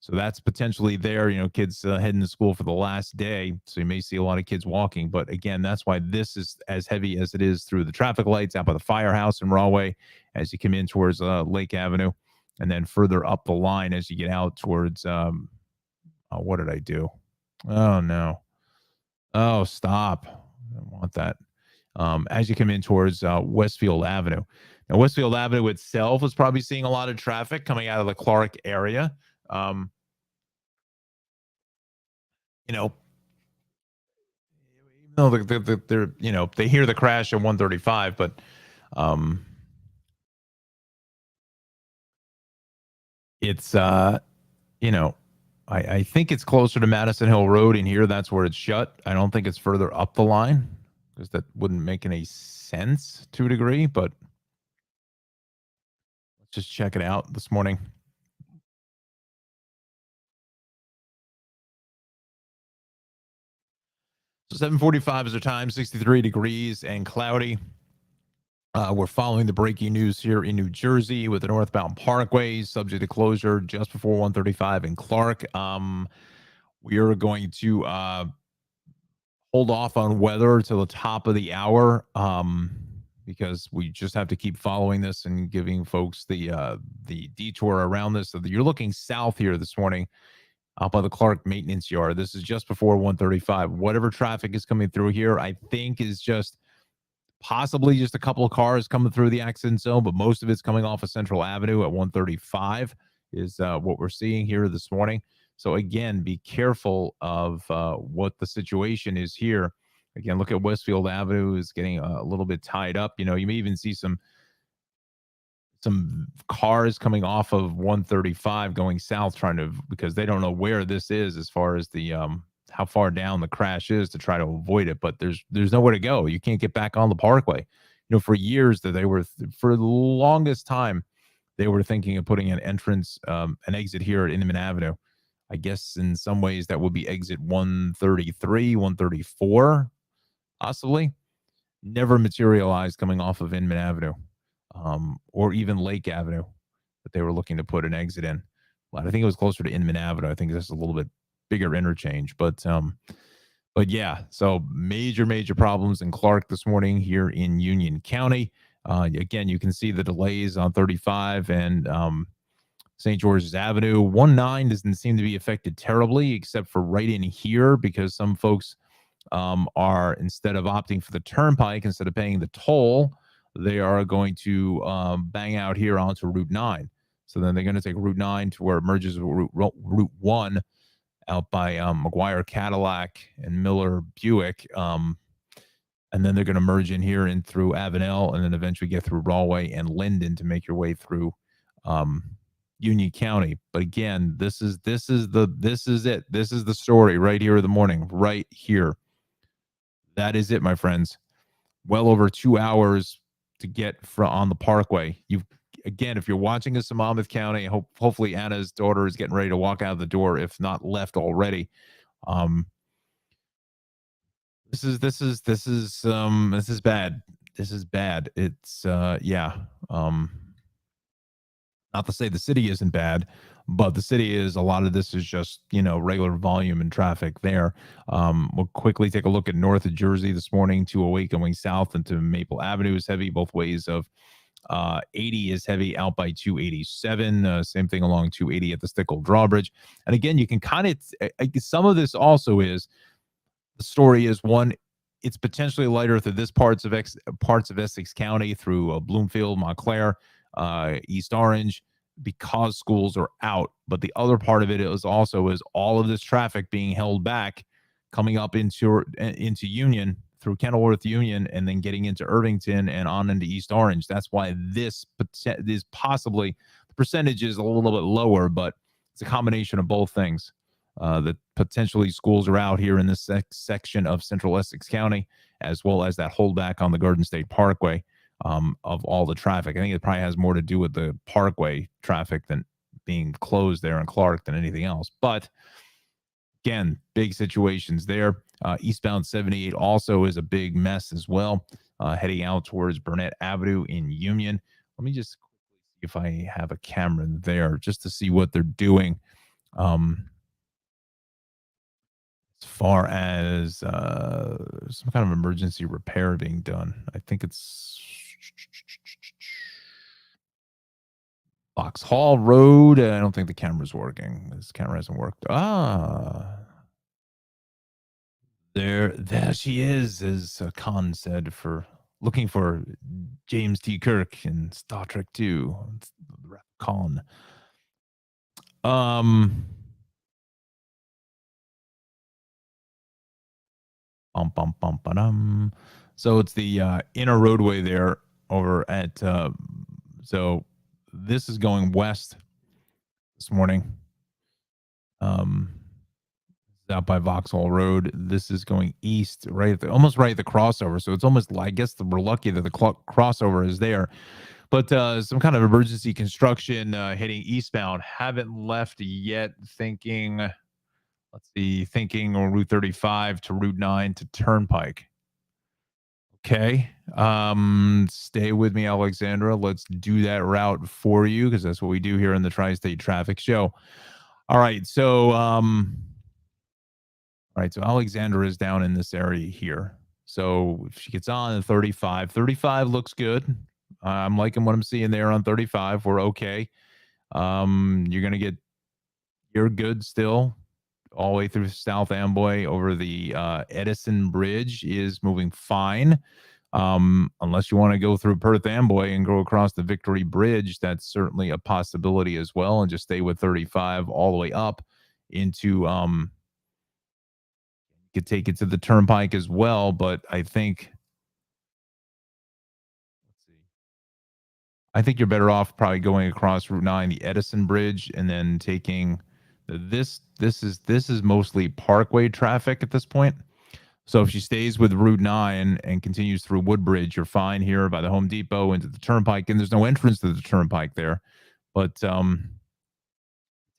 So that's potentially there, kids heading to school for the last day. So you may see a lot of kids walking. But again, that's why this is as heavy as it is through the traffic lights out by the firehouse in Rahway as you come in towards Lake Avenue. And then further up the line as you get out towards, what did I do? Oh, no. Oh, stop. I don't want that. as you come in towards Westfield Avenue. Now, Westfield Avenue itself is probably seeing a lot of traffic coming out of the Clark area. Um, you know, no, they're they hear the crash at 135, but um, it's you know, I think it's closer to Madison Hill Road in here. That's where it's shut. I don't think it's further up the line because that wouldn't make any sense to a degree. But let's just check it out this morning. So 7:45 is our time. 63 degrees and cloudy. We're following the breaking news here in New Jersey with the northbound parkway subject to closure just before 135 in Clark. We are going to hold off on weather till the top of the hour because we just have to keep following this and giving folks the detour around this. So you're looking south here this morning out by the Clark Maintenance Yard. This is just before 135. Whatever traffic is coming through here, I think is just possibly just a couple of cars coming through the accident zone, but most of it's coming off of Central Avenue at 135 is what we're seeing here this morning. So again, be careful of what the situation is here. Again, look at Westfield Avenue is getting a little bit tied up. You may even see some cars coming off of 135 going south trying to because they don't know where this is as far as the how far down the crash is to try to avoid it, but there's nowhere to go. You can't get back on the parkway. For years that they were for the longest time they were thinking of putting an entrance an exit here at Inman Avenue. I guess in some ways that would be exit 133, 134 possibly. Never materialized coming off of Inman Avenue or even Lake Avenue that they were looking to put an exit in. But I think it was closer to Inman Avenue. I think this is a little bit bigger interchange, but yeah, so major problems in Clark this morning here in Union County. Again, you can see the delays on 35 and St. George's Avenue. 19 doesn't seem to be affected terribly, except for right in here because some folks are, instead of opting for the turnpike, instead of paying the toll, they are going to bang out here onto Route 9. So then they're going to take Route 9 to where it merges with Route 1 out by McGuire Cadillac and Miller Buick. And then they're going to merge in here and through Avenel and then eventually get through Rawway and Linden to make your way through Union County. But again, this is it. This is the story right here in the morning, right here. That is it, my friends. Well over 2 hours to get on the parkway. Again, if you're watching us in Monmouth County, hopefully Anna's daughter is getting ready to walk out the door, if not left already. This is bad. This is bad. It's yeah. Not to say the city isn't bad, but the city is, a lot of this is just, regular volume and traffic there. We'll quickly take a look at north of Jersey this morning. 208 going south into Maple Avenue is heavy both ways of 80 is heavy out by 287. Same thing along 280 at the Stickle Drawbridge. And again, you can kind of, some of this also is, the story is one, it's potentially lighter through this parts of Essex County through Bloomfield, Montclair, East Orange, because schools are out. But the other part of it is also is all of this traffic being held back coming up into Union through Kenilworth Union and then getting into Irvington and on into East Orange. That's why this is possibly, the percentage is a little bit lower, but it's a combination of both things. That potentially schools are out here in this section of Central Essex County, as well as that holdback on the Garden State Parkway of all the traffic. I think it probably has more to do with the Parkway traffic than being closed there in Clark than anything else. But again, big situations there. Eastbound 78 also is a big mess as well, heading out towards Burnett Avenue in Union. Let me just see if I have a camera there just to see what they're doing. As far as some kind of emergency repair being done. I think it's Vauxhall Road. I don't think the camera's working. This camera hasn't worked. There There she is, as Khan said, for looking for James T. Kirk in Star Trek 2. It's Khan. Um, bum. So it's the inner roadway there over at. So this is going west this morning. Um, out by Vauxhall Road. This is going east, right at the, almost right at the crossover. So it's almost, I guess, we're lucky that the crossover is there. But some kind of emergency construction heading eastbound. Haven't left yet. Thinking, let's see, thinking on Route 35 to Route 9 to Turnpike. Okay. Stay with me, Alexandra. Let's do that route for you because that's what we do here in the Tri-State Traffic Show. All right. So Alexandra is down in this area here. So if she gets on at 35, 35 looks good. I'm liking what I'm seeing there on 35. We're okay. You're good still all the way through South Amboy over the Edison Bridge is moving fine. Unless you want to go through Perth Amboy and go across the Victory Bridge, that's certainly a possibility as well. And just stay with 35 all the way up into could take it to the Turnpike as well, but I think you're better off probably going across Route 9, the Edison Bridge, and then taking this is mostly Parkway traffic at this point. So if she stays with Route 9 and continues through Woodbridge, you're fine here by the Home Depot into the Turnpike, and there's no entrance to the Turnpike there. But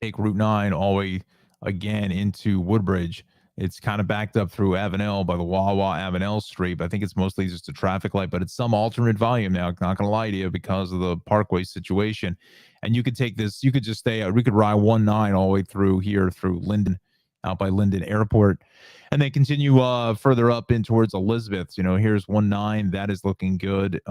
take Route 9 all the way again into Woodbridge. It's kind of backed up through Avenel by the Wawa Avenel Street. But I think it's mostly just a traffic light, but it's some alternate volume now. Not going to lie to you because of the Parkway situation. And you could take this, you could just stay, we could ride 19 all the way through here through Linden, out by Linden Airport, and then continue further up in towards Elizabeth. Here's 19. That is looking good.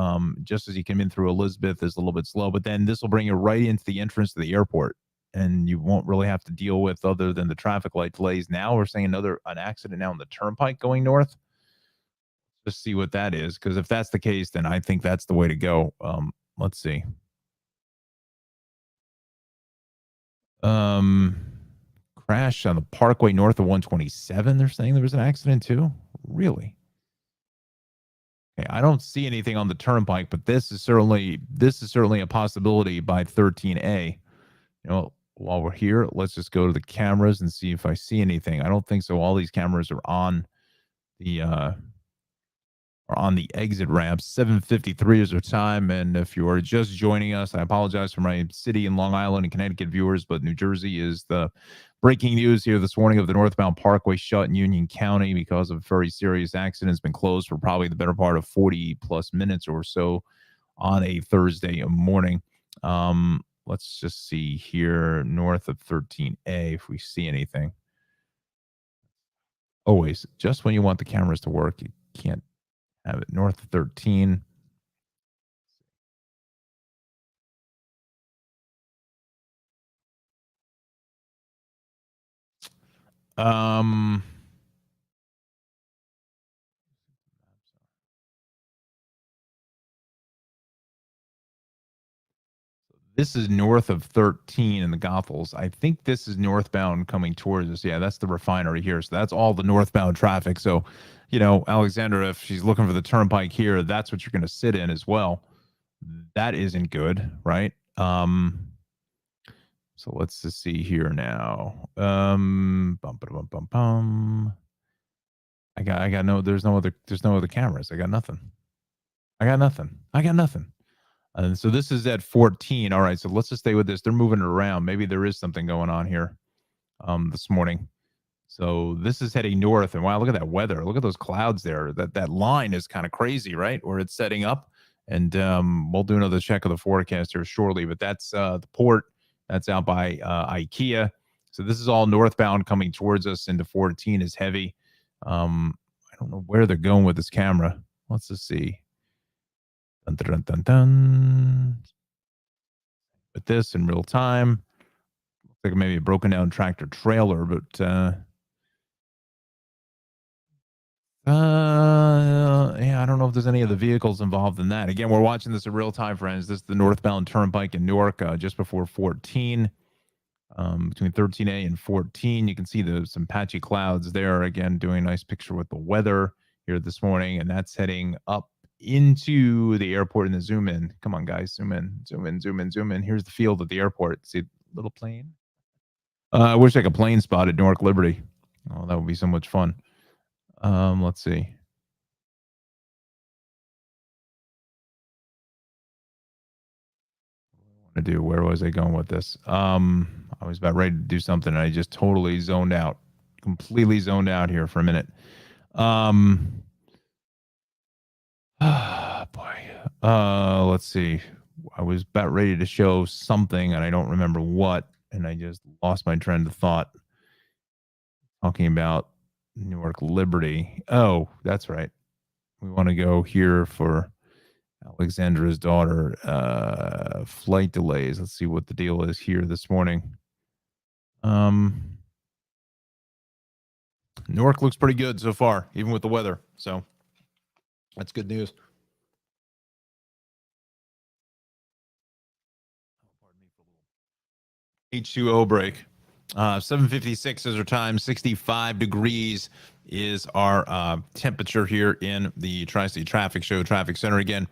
Just as you come in through Elizabeth is a little bit slow, but then this will bring you right into the entrance to the airport. And you won't really have to deal with other than the traffic light delays. Now we're seeing an accident now on the Turnpike going north. Just see what that is, because if that's the case, then I think that's the way to go. Let's see. Crash on the Parkway north of 127. They're saying there was an accident too. Really? Okay, I don't see anything on the Turnpike, but this is certainly a possibility by 13A. While we're here, let's just go to the cameras and see if I see anything. I don't think so. All these cameras are on the exit ramps. 7:53 is our time, and if you are just joining us, I apologize for my city and Long Island and Connecticut viewers, but New Jersey is the breaking news here this morning of the northbound Parkway shut in Union County because of a very serious accident. It's been closed for probably the better part of 40 plus minutes or so on a Thursday morning. Let's just see here north of 13A if we see anything. Always, just when you want the cameras to work, you can't have it. North of 13. This is north of 13 in the Goethals. I think this is northbound coming towards us. Yeah, that's the refinery here. So that's all the northbound traffic. So, Alexandra, if she's looking for the Turnpike here, that's what you're going to sit in as well. That isn't good, right? So let's just see here now. I got no. There's no other cameras. I got nothing. And so this is at 14. All right, so let's just stay with this. They're moving it around. Maybe there is something going on here this morning. So this is heading north, and wow, look at that weather. Look at those clouds there. That line is kind of crazy, right? Where it's setting up. And we'll do another check of the forecast here shortly. But that's the port. That's out by IKEA. So this is all northbound coming towards us into 14 is heavy. I don't know where they're going with this camera. Let's just see. Dun, dun, dun, dun. With this in real time. Looks like maybe a broken down tractor trailer, but Yeah, I don't know if there's any of the vehicles involved in that. Again, we're watching this in real time, friends. This is the northbound turnpike in Newark, just before 14, between 13A and 14. You can see some patchy clouds there. Again, doing a nice picture with the weather here this morning, and that's heading up into the airport in the zoom in. Come on, guys, zoom in, zoom in, zoom in, zoom in. Here's the field at the airport. See, little plane. I wish I could plane spot at Newark Liberty. Oh, that would be so much fun. Let's see. To do. Where was I going with this? I was about ready to do something, and I just totally zoned out, completely zoned out here for a minute. Boy. Let's see. I was about ready to show something, and I don't remember what, and I just lost my train of thought. Talking about Newark Liberty. Oh, that's right. We want to go here for Alexandra's daughter. Flight delays. Let's see what the deal is here this morning. Newark looks pretty good so far, even with the weather. So that's good news. H2O break. 7:56 is our time. 65 degrees is our temperature here in the Tri-State Traffic Show Traffic Center. Again,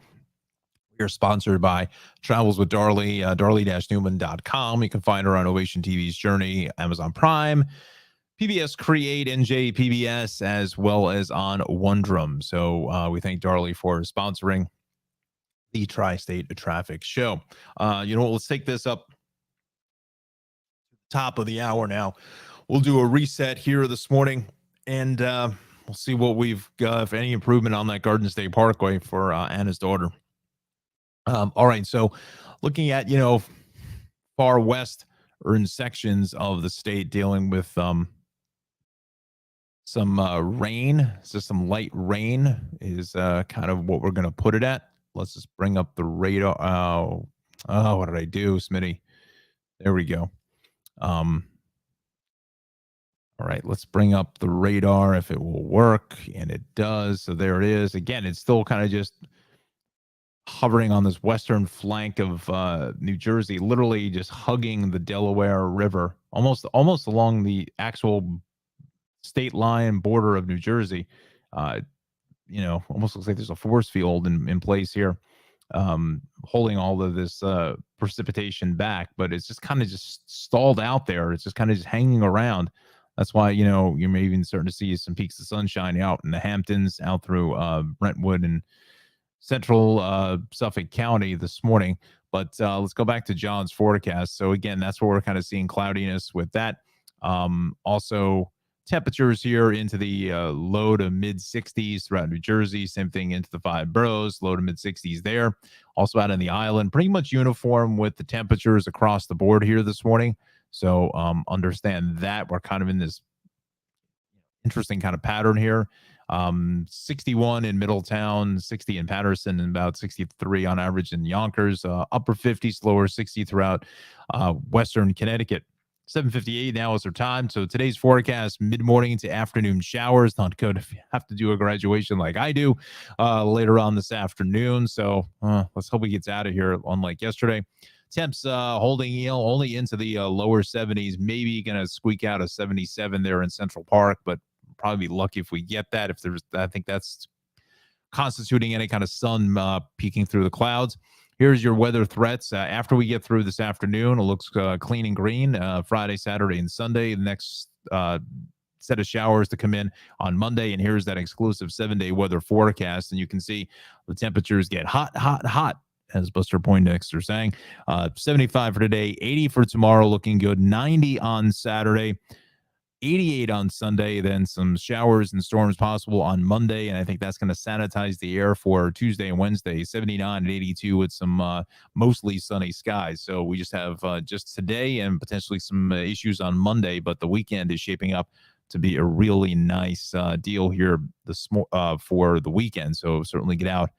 we are sponsored by Travels with Darlie, darlie-newman.com. You can find her on Ovation TV's Journey, Amazon Prime, PBS Create, NJ PBS, as well as on Wondrum. So we thank Darlie for sponsoring the Tri-State Traffic Show. You know what? Let's take this up top of the hour now. We'll do a reset here this morning, and we'll see what we've got, if any improvement on that Garden State Parkway for Anna's daughter. All right, so looking at, far west or in sections of the state dealing with some rain, so some light rain is kind of what we're going to put it at. Let's just bring up the radar. What did I do, Smitty? There we go. All right, let's bring up the radar if it will work, and it does. So there it is. Again, it's still kind of just hovering on this western flank of New Jersey, literally just hugging the Delaware River, almost along the actual state line border of New Jersey. Almost looks like there's a force field in place here, holding all of this precipitation back, but it's just kind of just stalled out there. It's just kind of just hanging around. That's why, you're maybe even starting to see some peaks of sunshine out in the Hamptons, out through Brentwood and central Suffolk County this morning. But let's go back to John's forecast. So again, that's where we're kind of seeing cloudiness with that. Also, temperatures here into the low to mid 60s throughout New Jersey. Same thing into the 5 boroughs, low to mid 60s there. Also out on the island, pretty much uniform with the temperatures across the board here this morning. So understand that we're kind of in this interesting kind of pattern here. 61 in Middletown, 60 in Patterson, and about 63 on average in Yonkers. Upper 50s, lower 60 throughout western Connecticut. 7:58 now is our time. So today's forecast, mid-morning to afternoon showers. Not good if you have to do a graduation like I do later on this afternoon. So let's hope he gets out of here, unlike yesterday. Temps holding only into the lower 70s, maybe going to squeak out a 77 there in Central Park, but probably be lucky if we get that. I think that's constituting any kind of sun peeking through the clouds. Here's your weather threats. After we get through this afternoon, it looks clean and green. Friday, Saturday, and Sunday. The next set of showers to come in on Monday. And here's that exclusive 7-day weather forecast. And you can see the temperatures get hot, hot, hot, as Buster Poindexter sang. 75 for today, 80 for tomorrow, looking good. 90 on Saturday. 88 on Sunday, then some showers and storms possible on Monday, and I think that's going to sanitize the air for Tuesday and Wednesday. 79 and 82 with some mostly sunny skies. So we just have just today and potentially some issues on Monday, but the weekend is shaping up to be a really nice deal here for the weekend. So certainly get out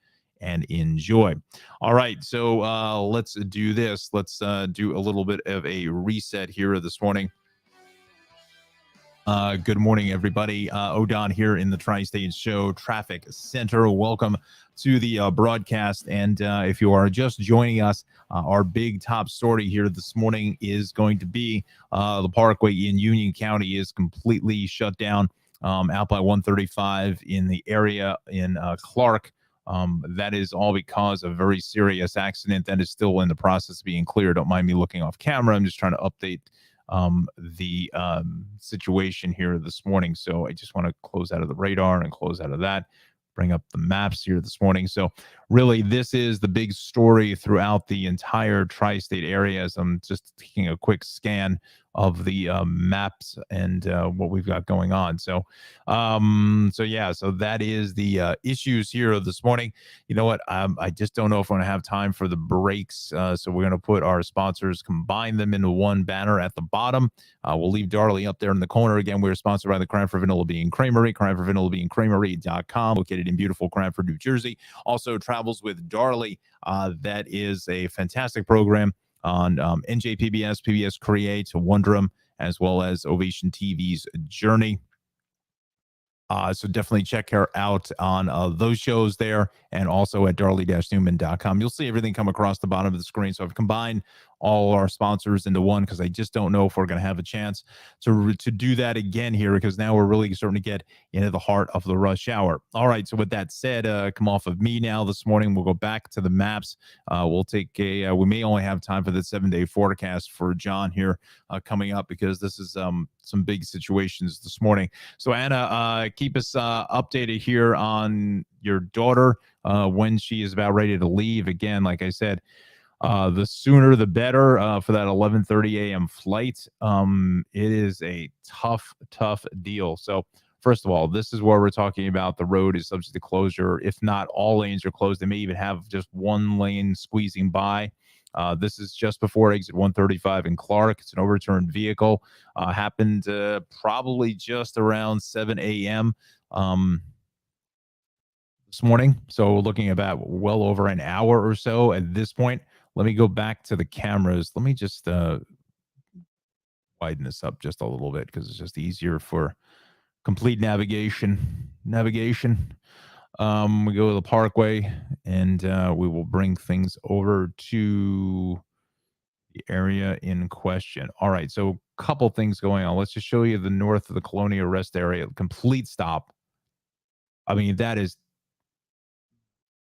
and enjoy. All right, so let's do this. Let's do a little bit of a reset here this morning. Good morning, everybody. Odon here in the Tri-State Show Traffic Center. Welcome to the broadcast. And if you are just joining us, our big top story here this morning is going to be the Parkway in Union County is completely shut down out by 135 in the area in Clark. That is all because of a very serious accident that is still in the process of being cleared. Don't mind me looking off camera. I'm just trying to update the situation here this morning. So I just want to close out of the radar and close out of that, bring up the maps here this morning. So really, this is the big story throughout the entire tri-state area as I'm just taking a quick scan of the maps and what we've got going on. So so that is the issues here this morning. You know what? I just don't know if we're going to have time for the breaks. So we're going to put our sponsors, combine them into one banner at the bottom. We'll leave Darley up there in the corner. Again, we're sponsored by the Cranford Vanilla Bean Creamery, Cranford Vanilla Bean Creamery.com, located in beautiful Cranford, New Jersey. Also travels with Darley. That is a fantastic program on NJPBS, PBS Create, Wondrum, as well as Ovation TV's Journey. So definitely check her out on those shows there and also at darley-newman.com. You'll see everything come across the bottom of the screen. So I've combined all our sponsors into one because I just don't know if we're going to have a chance to do that again here because now we're really starting to get into the heart of the rush hour. All right. So with that said, come off of me now this morning. We'll go back to the maps. We'll take we may only have time for the 7-day forecast for John here coming up because this is some big situations this morning. So Anna, keep us updated here on your daughter when she is about ready to leave. Again, like I said, the sooner the better for that 11:30 a.m. flight. It is a tough deal. So first of all, this is where we're talking about the road is subject to closure. If not, all lanes are closed. They may even have just one lane squeezing by. This is just before exit 135 in Clark. It's an overturned vehicle. Happened probably just around 7 a.m. This morning. So looking about well over an hour or so at this point. Let me go back to the cameras. Let me just widen this up just a little bit because it's just easier for complete navigation. We go to the Parkway and we will bring things over to the area in question. All right, so a couple things going on. Let's just show you the north of the Colonia Rest area. Complete stop. I mean, that is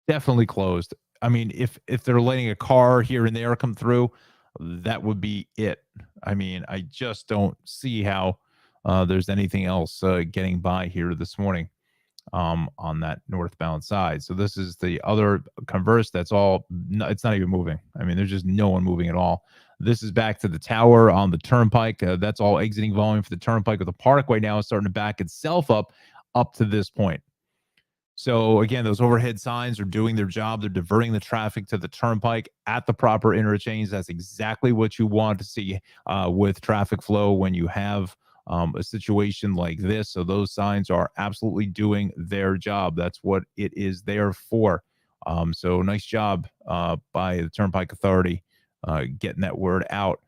definitely closed. I mean, if they're letting a car here and there come through, that would be it. I mean, I just don't see how there's anything else getting by here this morning on that northbound side. So this is the other converse. That's all. It's not even moving. I mean, there's just no one moving at all. This is back to the tower on the turnpike. That's all exiting volume for the turnpike. With the Parkway now is starting to back itself up to this point. So again, those overhead signs are doing their job. They're diverting the traffic to the turnpike at the proper interchange. That's exactly what you want to see with traffic flow when you have a situation like this. So those signs are absolutely doing their job. That's what it is there for. So nice job by the Turnpike Authority getting that word out.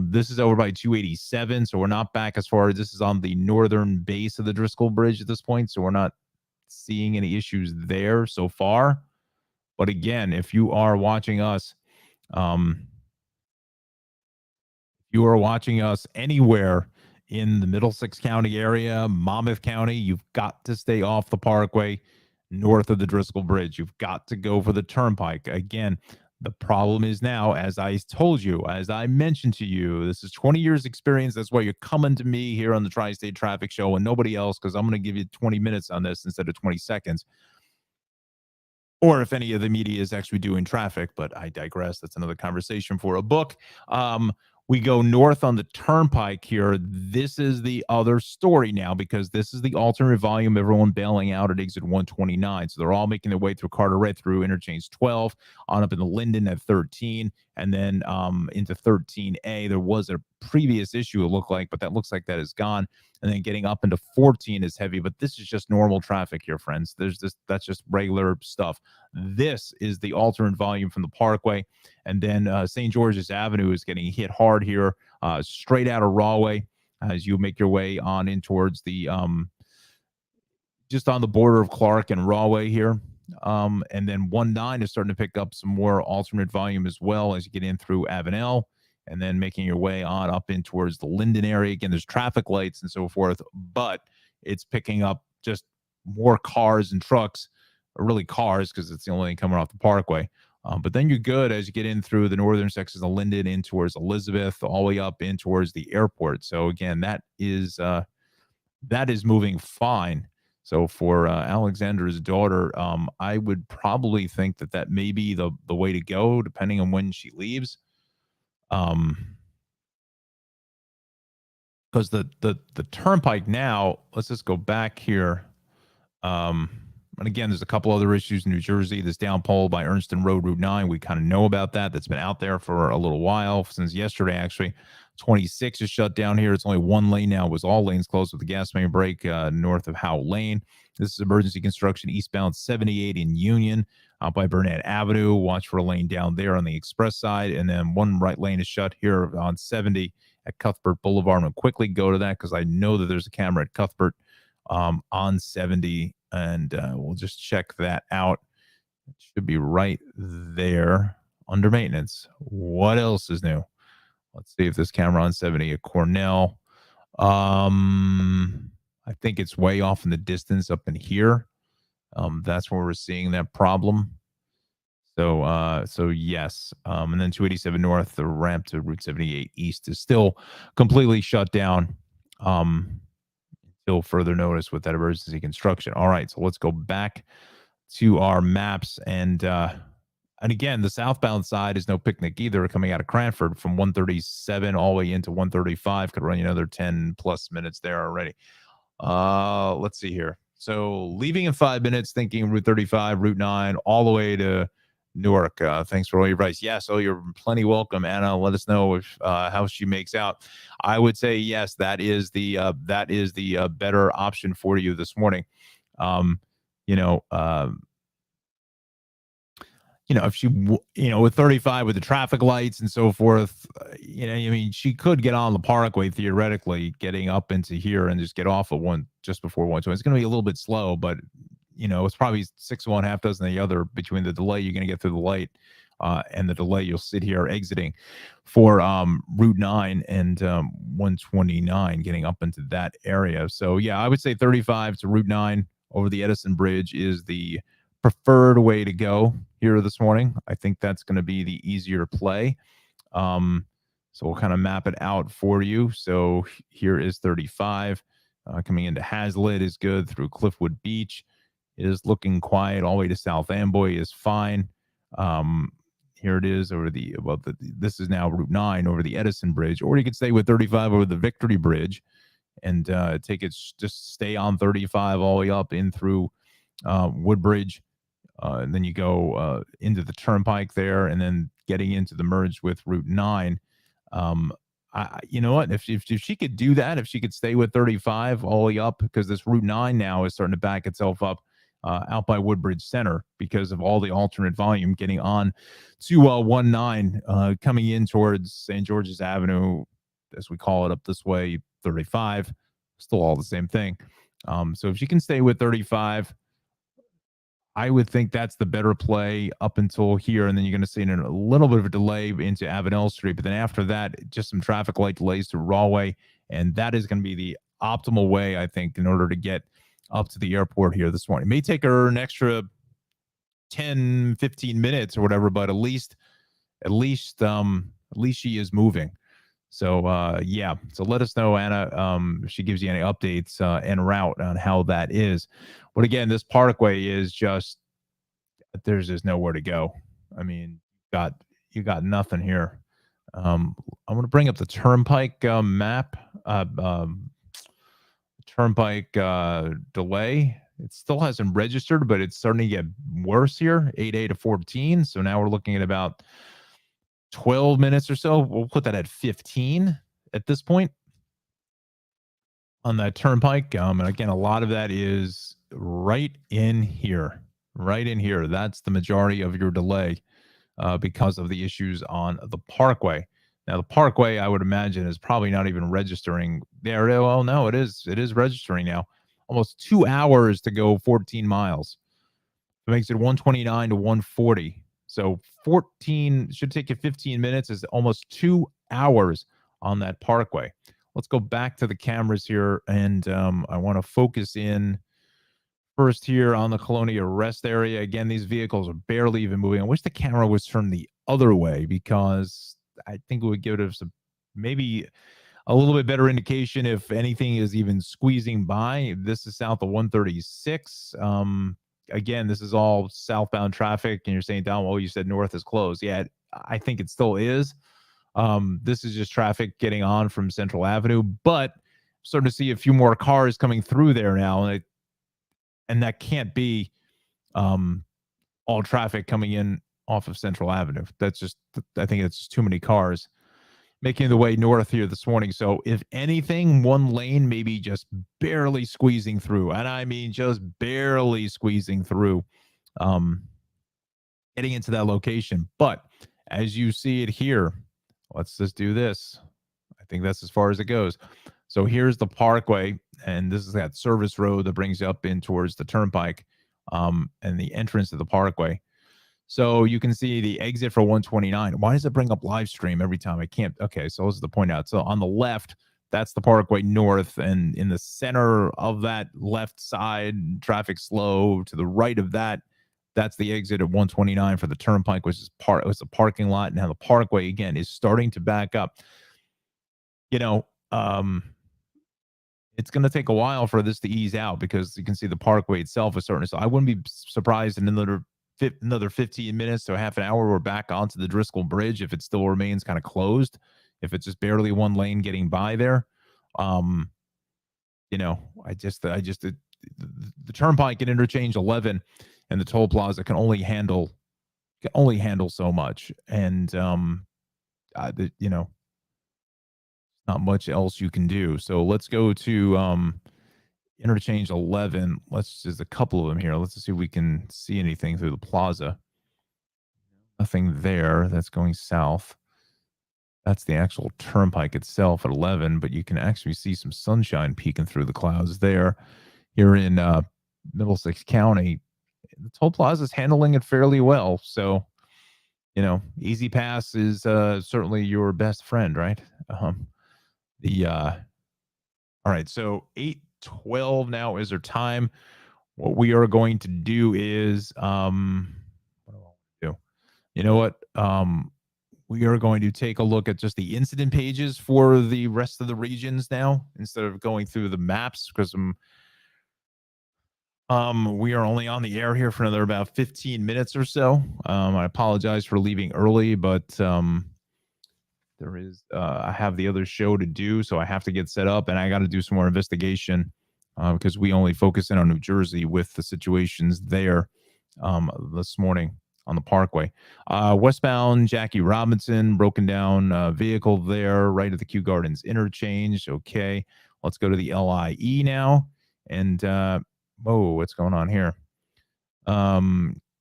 This is over by 287. So we're not back as far as this is on the northern base of the Driscoll Bridge at this point. So we're not seeing any issues there so far. But again, if you are watching us, anywhere in the Middlesex County area, Monmouth County, you've got to stay off the Parkway north of the Driscoll Bridge. You've got to go for the turnpike. Again, the problem is now, as I told you, as I mentioned to you, this is 20 years experience. That's why you're coming to me here on the Tri-State Traffic Show and nobody else, because I'm going to give you 20 minutes on this instead of 20 seconds. Or if any of the media is actually doing traffic, but I digress. That's another conversation for a book. We go north on the turnpike here. This is the other story now because this is the alternate volume. Everyone bailing out at exit 129. So they're all making their way through Carteret through interchange 12 on up in the Linden at 13 and then into 13A. There was a previous issue, it looked like, but that looks like that is gone. And then getting up into 14 is heavy, but this is just normal traffic here, friends. That's just regular stuff. This is the alternate volume from the Parkway. And then St. George's Avenue is getting hit hard here, straight out of Rahway. as you make your way on in towards the just on the border of Clark and Rahway here. And then 1-9 is starting to pick up some more alternate volume as well as you get in through Avenel, and then making your way on up in towards the Linden area. Again, there's traffic lights and so forth, but it's picking up just more cars and trucks, or really cars, because it's the only thing coming off the Parkway. But then you're good as you get in through the northern sections of Linden, in towards Elizabeth, all the way up in towards the airport. So again, that is moving fine. So for Alexandra's daughter, I would probably think that may be the way to go, depending on when she leaves. Because the turnpike now, let's just go back here. And again, there's a couple other issues in New Jersey. This downpole by Ernston Road, Route 9. We kind of know about that. That's been out there for a little while, since yesterday, actually. 26 is shut down here. It's only one lane now. It was all lanes closed with the gas main break north of Howe Lane. This is emergency construction eastbound 78 in Union out by Burnett Avenue. Watch for a lane down there on the express side. And then one right lane is shut here on 70 at Cuthbert Boulevard. I'm going to quickly go to that because I know that there's a camera at Cuthbert on 70. And we'll just check that out. It should be right there under maintenance. What else is new? Let's see if this camera on 70 at Cornell. I think it's way off in the distance up in here. That's where we're seeing that problem. So yes. And then 287 North, the ramp to Route 78 East is still completely shut down. Until further notice with that emergency construction. All right, so let's go back to our maps. And again, the southbound side is no picnic either, coming out of Cranford from 137 all the way into 135. Could run you another 10 plus minutes there already. Let's see here. So leaving in 5 minutes, thinking Route 35, Route 9, all the way to Newark. Thanks for all your advice. Yeah, so you're plenty welcome, Anna. Let us know if how she makes out. I would say yes, that is the better option for you this morning. If she, with 35 with the traffic lights and so forth, she could get on the Parkway theoretically, getting up into here and just get off at one just before 120. It's going to be a little bit slow, but it's probably 6 of one, half dozen of the other between the delay you're going to get through the light and the delay you'll sit here exiting for Route 9 and 129 getting up into that area. So, yeah, I would say 35 to Route 9 over the Edison Bridge is the preferred way to go here this morning. I think that's going to be the easier play. So we'll kind of map it out for you. So here is 35 coming into Hazlitt is good through Cliffwood Beach. It is looking quiet all the way to South Amboy is fine. Here it is over this is now Route 9 over the Edison Bridge, or you could stay with 35 over the Victory Bridge and just stay on 35 all the way up in through Woodbridge. And then you go into the turnpike there, and then getting into the merge with Route 9. You know what? If she could do that, if she could stay with 35 all the way up, because this Route 9 now is starting to back itself up out by Woodbridge Center because of all the alternate volume getting on to 19 coming in towards St. George's Avenue, as we call it up this way, 35, still all the same thing. So if she can stay with 35, I would think that's the better play up until here, and then you're going to see a little bit of a delay into Avenel Street, but then after that, just some traffic light delays to Rahway, and that is going to be the optimal way, I think, in order to get up to the airport here this morning. It may take her an extra 10, 15 minutes or whatever, but at least she is moving. So, yeah. So let us know, Anna, if she gives you any updates en route on how that is. But again, this Parkway is there's just nowhere to go. I mean, you got nothing here. I'm going to bring up the Turnpike map. Turnpike delay. It still hasn't registered, but it's starting to get worse here, 8A to 14. So now we're looking at about 12 minutes or so. We'll put that at 15 at this point on that turnpike. And again, a lot of that is right in here. That's the majority of your delay because of the issues on the Parkway. Now the Parkway, I would imagine, is probably not even registering there. Well, no, it is. It is registering now. Almost 2 hours to go 14 miles. It makes it 129 to 140. So 14 should take you 15 minutes. Is almost 2 hours on that Parkway. Let's go back to the cameras here, and I want to focus in first here on the Colonia rest area. Again, these vehicles are barely even moving. I wish the camera was turned the other way, because I think it would give us maybe a little bit better indication if anything is even squeezing by. This is south of 136. Again, this is all southbound traffic, and you're saying, Don, well, you said north is closed. Yeah, I think it still is. This is just traffic getting on from Central Avenue, but starting to see a few more cars coming through there now, and that can't be all traffic coming in off of Central Avenue. That's just, I think it's just too many cars making the way north here this morning. So if anything, one lane maybe just barely squeezing through, and I mean just barely squeezing through, getting into that location. But as you see it here, let's just do this. I think that's as far as it goes. So here's the Parkway, and this is that service road that brings you up in towards the Turnpike, and the entrance to the Parkway. So you can see the exit for 129. Why does it bring up live stream every time? I can't. Okay, so this is the point out. So on the left, that's the Parkway North, and in the center of that left side, traffic slow. To the right of that, that's the exit at 129 for the Turnpike, which is it's a parking lot. Now the Parkway again is starting to back up. You know, it's going to take a while for this to ease out, because you can see the Parkway itself is starting to. So I wouldn't be surprised in another 15 minutes to a half an hour, we're back onto the Driscoll Bridge if it still remains kind of closed, if it's just barely one lane getting by there. You know, the Turnpike and Interchange 11 and the toll plaza can only handle so much, and you know, not much else you can do. So let's go to Interchange 11. There's a couple of them here. Let's see if we can see anything through the plaza. Nothing there. That's going south. That's the actual Turnpike itself at 11, but you can actually see some sunshine peeking through the clouds there. Here in Middlesex County, the toll plaza is handling it fairly well. So, you know, Easy Pass is certainly your best friend, right? All right, so 8:12 now is our time. What we are going to do is, what do I want to do? You know what? We are going to take a look at just the incident pages for the rest of the regions now, instead of going through the maps, because we are only on the air here for another about 15 minutes or so. I apologize for leaving early, but there is I have the other show to do, so I have to get set up, and I got to do some more investigation, because we only focus in on New Jersey with the situations there this morning on the Parkway. Westbound Jackie Robinson, broken down vehicle there right at the Kew Gardens interchange. Okay, let's go to the LIE now. And whoa, what's going on here?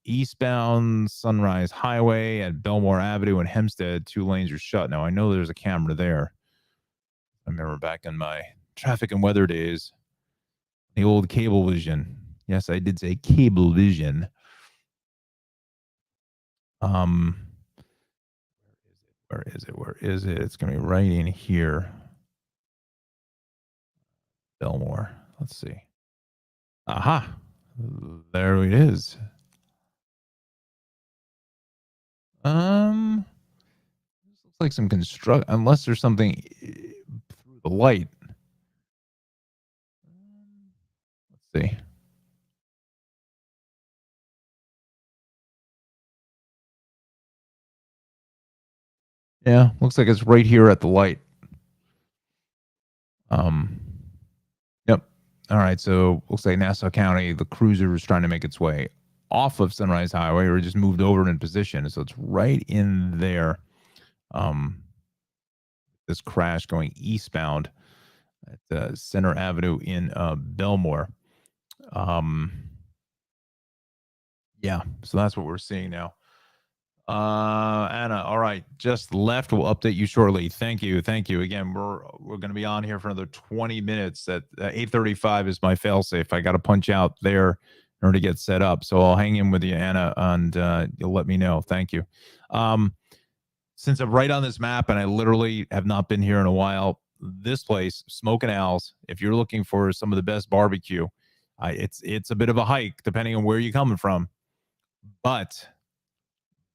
Eastbound Sunrise Highway at Belmore Avenue and Hempstead, 2 lanes are shut. Now, I know there's a camera there. I remember back in my traffic and weather days, the old Cablevision. Yes, I did say Cablevision. Where is it? Where is it? It's going to be right in here. Belmore. Let's see. Aha. There it is. This looks like some unless there's something through the light. Let's see. Yeah, looks like it's right here at the light. Yep. All right, so looks like Nassau County, the cruiser is trying to make its way off of Sunrise Highway, or just moved over in position. So it's right in there. This crash going eastbound at Center Avenue in Belmore. Yeah, so that's what we're seeing now. Anna, all right, just left. We'll update you shortly. Thank you. Again, we're going to be on here for another 20 minutes. At 8:35 is my failsafe. I got to punch out there in order to get set up. So I'll hang in with you, Anna, and you'll let me know. Thank you. Since I'm right on this map and I literally have not been here in a while, this place, Smokin' Owl's, if you're looking for some of the best barbecue, it's a bit of a hike depending on where you're coming from, but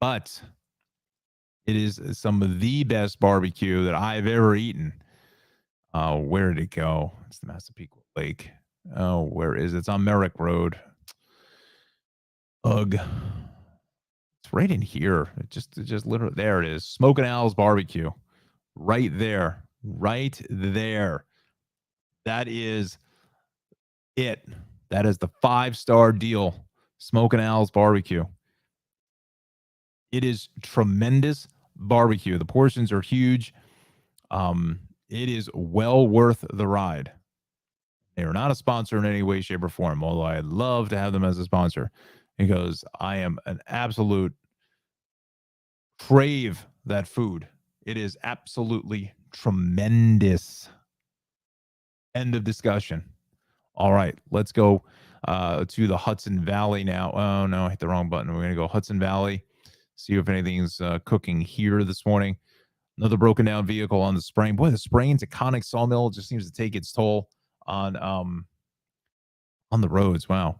it is some of the best barbecue that I've ever eaten. Where did it go? It's the Massapequa Lake. Oh, where is it? It's on Merrick Road. Ugh. It's right in here. It just literally, there it is. Smokin' Owl's Barbecue. Right there. Right there. That is it. That is the 5-star deal. Smokin' Owl's Barbecue. It is tremendous barbecue. The portions are huge. It is well worth the ride. They are not a sponsor in any way, shape, or form, although I'd love to have them as a sponsor, because I am an absolute crave that food. It is absolutely tremendous. End of discussion. All right, let's go to the Hudson Valley now. Oh, no, I hit the wrong button. We're going to go Hudson Valley, see if anything's cooking here this morning. Another broken down vehicle on the Sprain. Boy, the Sprain's iconic sawmill just seems to take its toll on the roads. Wow.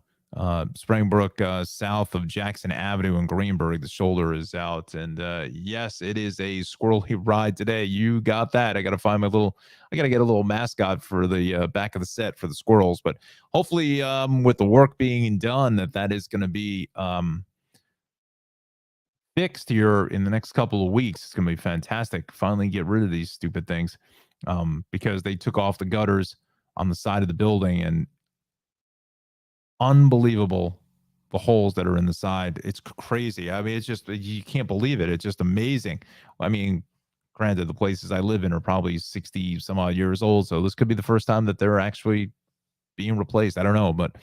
Springbrook, south of Jackson Avenue in Greenburgh, the shoulder is out. And yes, it is a squirrely ride today. You got that. I got to find I got to get a little mascot for the back of the set for the squirrels. But hopefully, with the work being done, that is going to be fixed here in the next couple of weeks. It's going to be fantastic. Finally get rid of these stupid things, because they took off the gutters on the side of the building, and unbelievable the holes that are in the side. It's crazy. I mean, it's just, you can't believe it. It's just amazing. I mean, granted, the places I live in are probably 60 some odd years old, so this could be the first time that they're actually being replaced. I don't know, but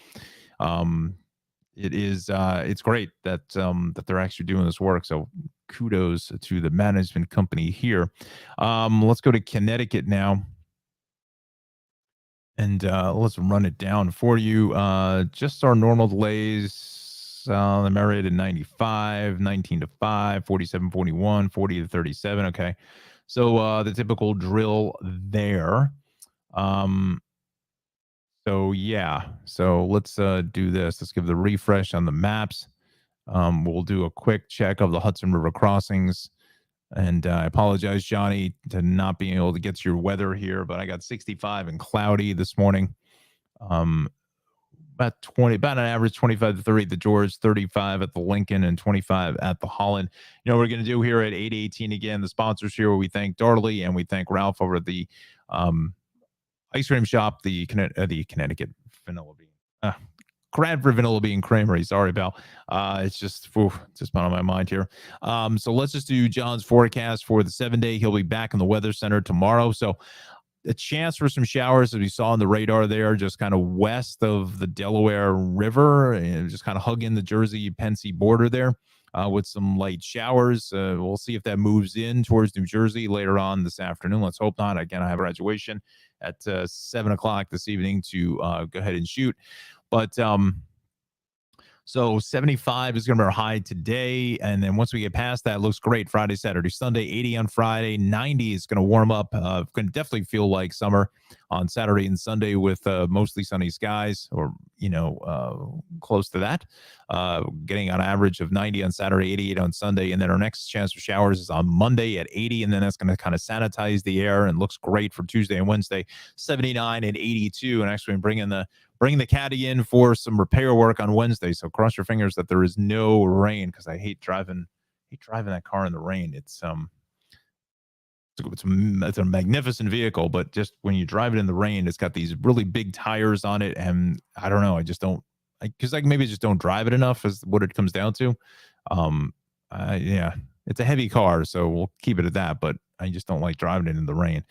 it is it's great that that they're actually doing this work. So kudos to the management company here. Let's go to Connecticut now. And let's run it down for you. Just our normal delays. The Marriott at 95, 19 to 5, 47, 41, 40 to 37. Okay. So the typical drill there. So yeah. So let's do this. Let's give the refresh on the maps. We'll do a quick check of the Hudson River crossings. And I apologize, Johnny, to not being able to get to your weather here, but I got 65 and cloudy this morning. About an average 25 to 30 at the George, 35 at the Lincoln, and 25 at the Holland. You know what we're going to do here at 8:18 again. The sponsors here, we thank Darley and we thank Ralph over at the ice cream shop, the Connecticut Vanilla Bean. Cranford Vanilla Bean Creamery. Sorry, pal. It's just been on my mind here. So let's just do John's forecast for the 7-day. He'll be back in the Weather Center tomorrow. So a chance for some showers, as we saw on the radar there, just kind of west of the Delaware River, and just kind of hugging the Jersey-Pennsy border there, with some light showers. We'll see if that moves in towards New Jersey later on this afternoon. Let's hope not. Again, I have graduation at 7 o'clock this evening to go ahead and shoot. But so 75 is going to be our high today. And then once we get past that, it looks great. Friday, Saturday, Sunday, 80 on Friday. 90 is going to warm up. Going to definitely feel like summer on Saturday and Sunday with mostly sunny skies, or, close to that. Getting on average of 90 on Saturday, 88 on Sunday. And then our next chance for showers is on Monday at 80. And then that's going to kind of sanitize the air and looks great for Tuesday and Wednesday, 79 and 82. And actually bring the caddy in for some repair work on Wednesday. So cross your fingers that there is no rain, because I hate driving that car in the rain. It's a magnificent vehicle, but just when you drive it in the rain, it's got these really big tires on it, and I don't know, I just don't, because maybe I just don't drive it enough, is what it comes down to. Yeah, it's a heavy car, so we'll keep it at that, but I just don't like driving it in the rain.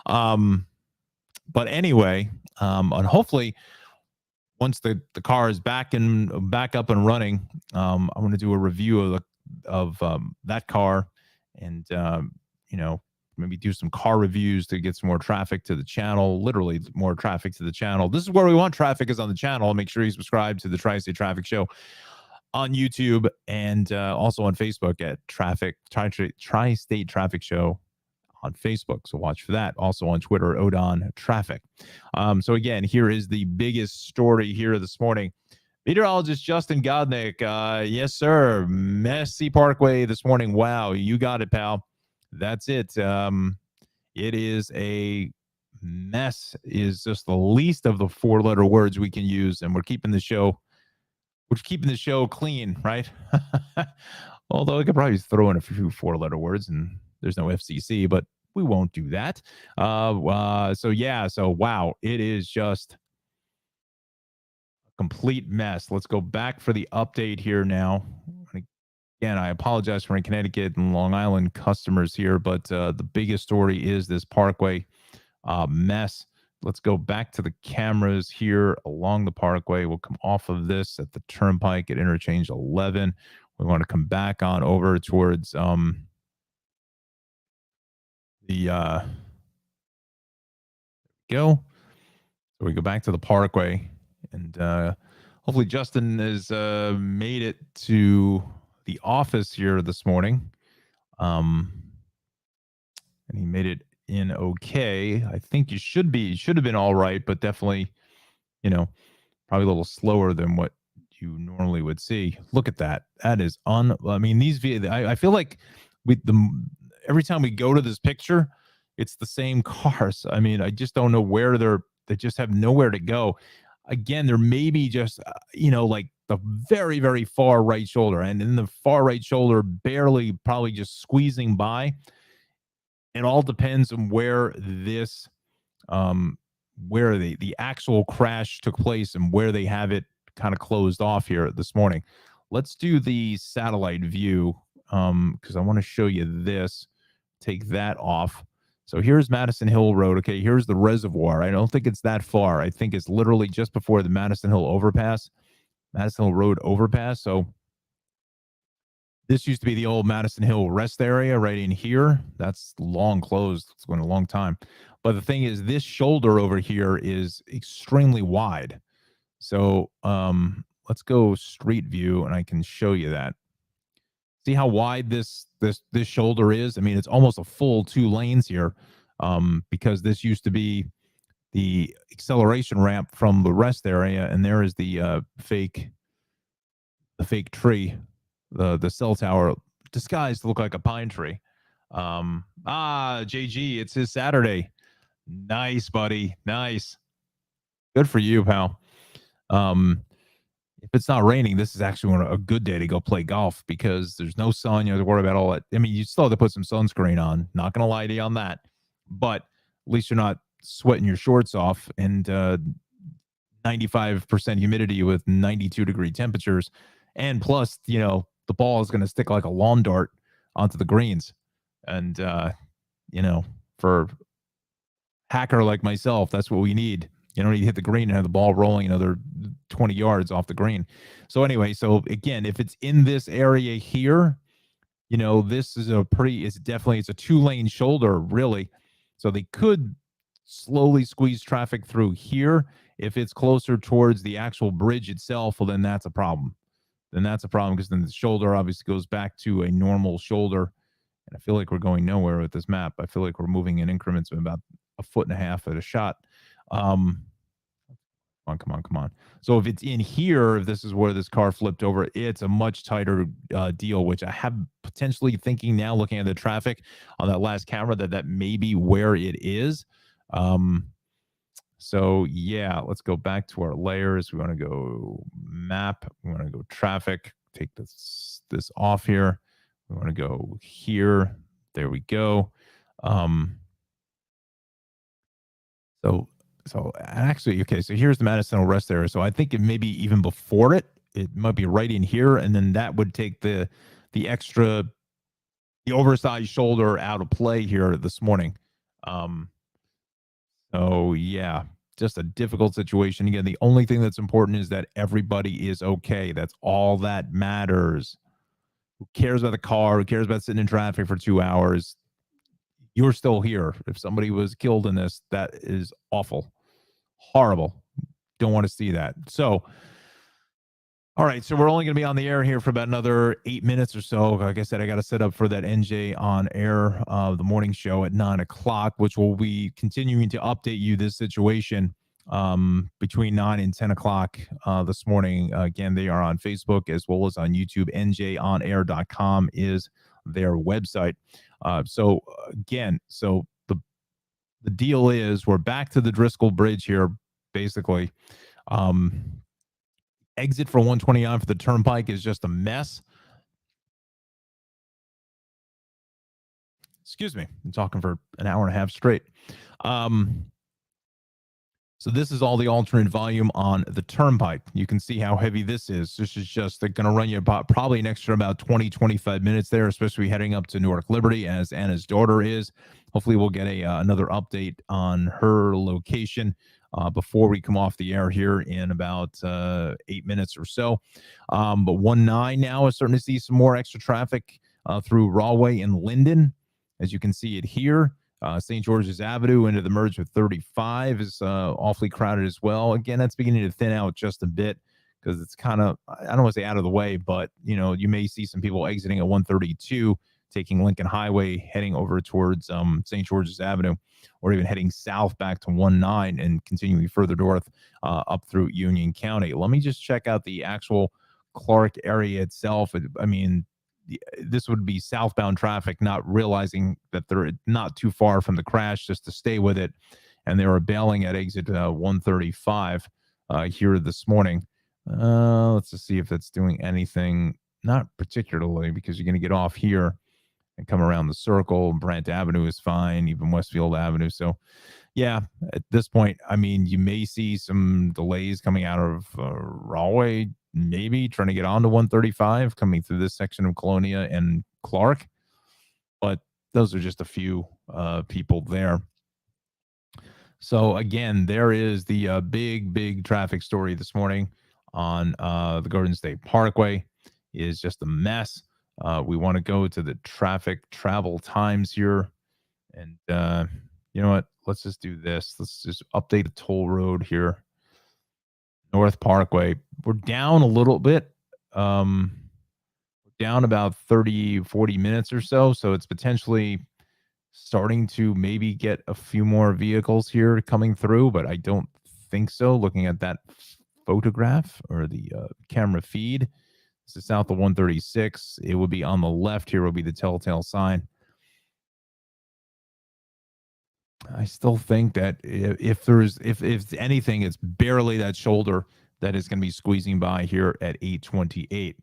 But anyway, and hopefully once the car is back up and running, I'm going to do a review of that car, and maybe do some car reviews to get some more traffic to the channel. Literally more traffic to the channel. This is where we want traffic, is on the channel. Make sure you subscribe to the Tri-State Traffic Show on YouTube, and also on Facebook at Tri-State Traffic Show on Facebook. So watch for that. Also on Twitter, Odon Traffic. So again, here is the biggest story here this morning. Meteorologist Justin Godnick. Yes, sir. Messy Parkway this morning. Wow, you got it, pal. That's it. It is a mess, is just the least of the 4-letter words we can use, and we're keeping the show clean, right? Although I could probably throw in a few 4-letter words, and there's no FCC, but we won't do that. So wow, it is just a complete mess. Let's go back for the update here now. Again, I apologize for any Connecticut and Long Island customers here, but the biggest story is this Parkway mess. Let's go back to the cameras here along the Parkway. We'll come off of this at the Turnpike at Interchange 11. We want to come back on over towards go. So we go back to the Parkway, and hopefully Justin has made it to the office here this morning. And he made it in okay. I think you should have been all right, but definitely, probably a little slower than what you normally would see. Look at that. That is I mean, I feel like every time we go to this picture, it's the same cars. I mean, I just don't know where they just have nowhere to go. Again, there may be just, like the very, very far right shoulder, and in the far right shoulder, barely, probably just squeezing by. It all depends on where this, where the actual crash took place and where they have it kind of closed off here this morning. Let's do the satellite view, because I want to show you this. Take that off. So here's Madison Hill Road. Okay, here's the reservoir. I don't think it's that far. I think it's literally just before the Madison Hill overpass, Madison Hill Road overpass. So this used to be the old Madison Hill rest area right in here. That's long closed. It's been a long time. But the thing is, this shoulder over here is extremely wide. So let's go street view, and I can show you that. See how wide this shoulder is? I mean, it's almost a full 2 lanes here, because this used to be the acceleration ramp from the rest area, and there is the fake tree, the cell tower disguised to look like a pine tree. JG, it's his Saturday. Nice, buddy. Nice. Good for you, pal. If it's not raining, this is actually a good day to go play golf, because there's no sun. You don't have to worry about all that. I mean, you still have to put some sunscreen on. Not going to lie to you on that. But at least you're not sweating your shorts off, and 95% humidity with 92-degree temperatures. And plus, the ball is going to stick like a lawn dart onto the greens. And, for hacker like myself, that's what we need. You don't need to hit the green and have the ball rolling another 20 yards off the green. So anyway, so again, if it's in this area here, this is it's a 2-lane shoulder, really. So they could slowly squeeze traffic through here. If it's closer towards the actual bridge itself, well, then that's a problem. Because then the shoulder obviously goes back to a normal shoulder. And I feel like we're going nowhere with this map. I feel like we're moving in increments of about 1.5 feet at a shot. Come on. So if it's in here, if this is where this car flipped over, it's a much tighter deal, which I have potentially thinking now, looking at the traffic on that last camera, that may be where it is. So yeah, let's go back to our layers. We want to go map. We want to go traffic. Take this off here. We want to go here. There we go. So actually, okay, so here's the Madison Hill rest area. So I think it may be even before it might be right in here, and then that would take the oversized shoulder out of play here this morning. So yeah, just a difficult situation. Again, the only thing that's important is that everybody is okay. That's all that matters. Who cares about the car? Who cares about sitting in traffic for 2 hours? You're still here. If somebody was killed in this, that is awful. Horrible. Don't want to see that. So, all right. So we're only going to be on the air here for about another 8 minutes or so. Like I said, I got to set up for that NJ on air, the morning show at 9 o'clock, which will be continuing to update you this situation between 9 and 10 o'clock this morning. Again, they are on Facebook as well as on YouTube. NJOnAir.com is their website. So the deal is we're back to the Driscoll Bridge here, basically. Exit for 129 for the turnpike is just a mess. Excuse me. I'm talking for an hour and a half straight. So this is all the alternate volume on the turnpike. You can see how heavy this is. This is just going to run you about probably an extra about 20, 25 minutes there, especially heading up to Newark Liberty as Anna's daughter is. Hopefully we'll get another update on her location before we come off the air here in about 8 minutes or so. But 19 now is starting to see some more extra traffic through Rahway and Linden. As you can see it here. St. George's Avenue into the merge with 35 is awfully crowded as well. Again, that's beginning to thin out just a bit because it's kind of, I don't want to say out of the way, but, you may see some people exiting at 132, taking Lincoln Highway, heading over towards St. George's Avenue, or even heading south back to 19 and continuing further north up through Union County. Let me just check out the actual Clark area itself. I mean, this would be southbound traffic, not realizing that they're not too far from the crash just to stay with it. And they were bailing at exit 135 here this morning. Let's just see if that's doing anything. Not particularly, because you're going to get off here and come around the circle. Brant Avenue is fine, even Westfield Avenue. So, yeah, at this point, I mean, you may see some delays coming out of Rahway, maybe trying to get on to 135 coming through this section of Colonia and Clark. But those are just a few people there. So, again, there is the big traffic story this morning on the Garden State Parkway. It is just a mess. We want to go to the traffic travel times here. And you know what? Let's just do this. Let's just update the toll road here. North Parkway. We're down a little bit. Down about 30, 40 minutes or so. So it's potentially starting to maybe get a few more vehicles here coming through, but I don't think so. Looking at that photograph or the camera feed. This is south of 136. It would be on the left here will be the telltale sign. I still think that if anything, it's barely that shoulder that is going to be squeezing by here at 8:28.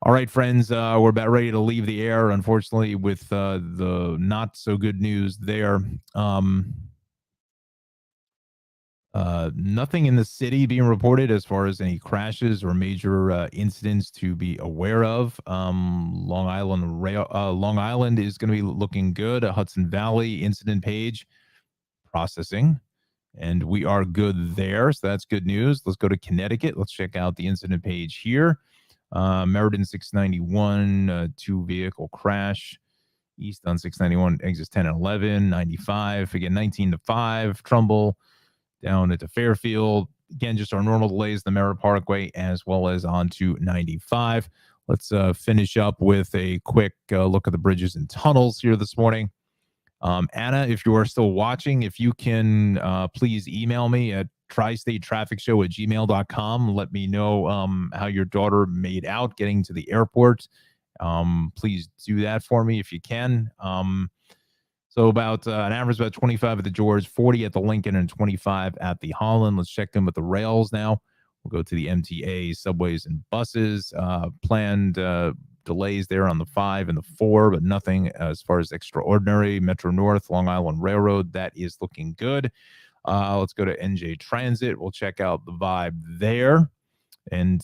All right, friends, we're about ready to leave the air, unfortunately, with the not so good news there. Nothing in the city being reported as far as any crashes or major incidents to be aware of. Long Island is going to be looking good. A Hudson Valley incident page processing, and we are good there. So that's good news. Let's go to Connecticut. Let's check out the incident page here. Meriden 691, two vehicle crash. East on 691, exits 10 and 11, 95. Again, 19 to 5. Trumbull down into Fairfield. Again, just our normal delays, the Merritt Parkway, as well as onto 95. Let's finish up with a quick look at the bridges and tunnels here this morning. Anna, if you are still watching, if you can please email me at tristatetrafficshow@gmail.com. Let me know how your daughter made out getting to the airport. Please do that for me if you can. So about an average about 25 at the George, 40 at the Lincoln, and 25 at the Holland. Let's check in with the rails now. We'll go to the MTA, subways, and buses. Planned delays there on the 5 and the 4, but nothing as far as extraordinary. Metro North, Long Island Railroad, that is looking good. Let's go to NJ Transit. We'll check out the vibe there. And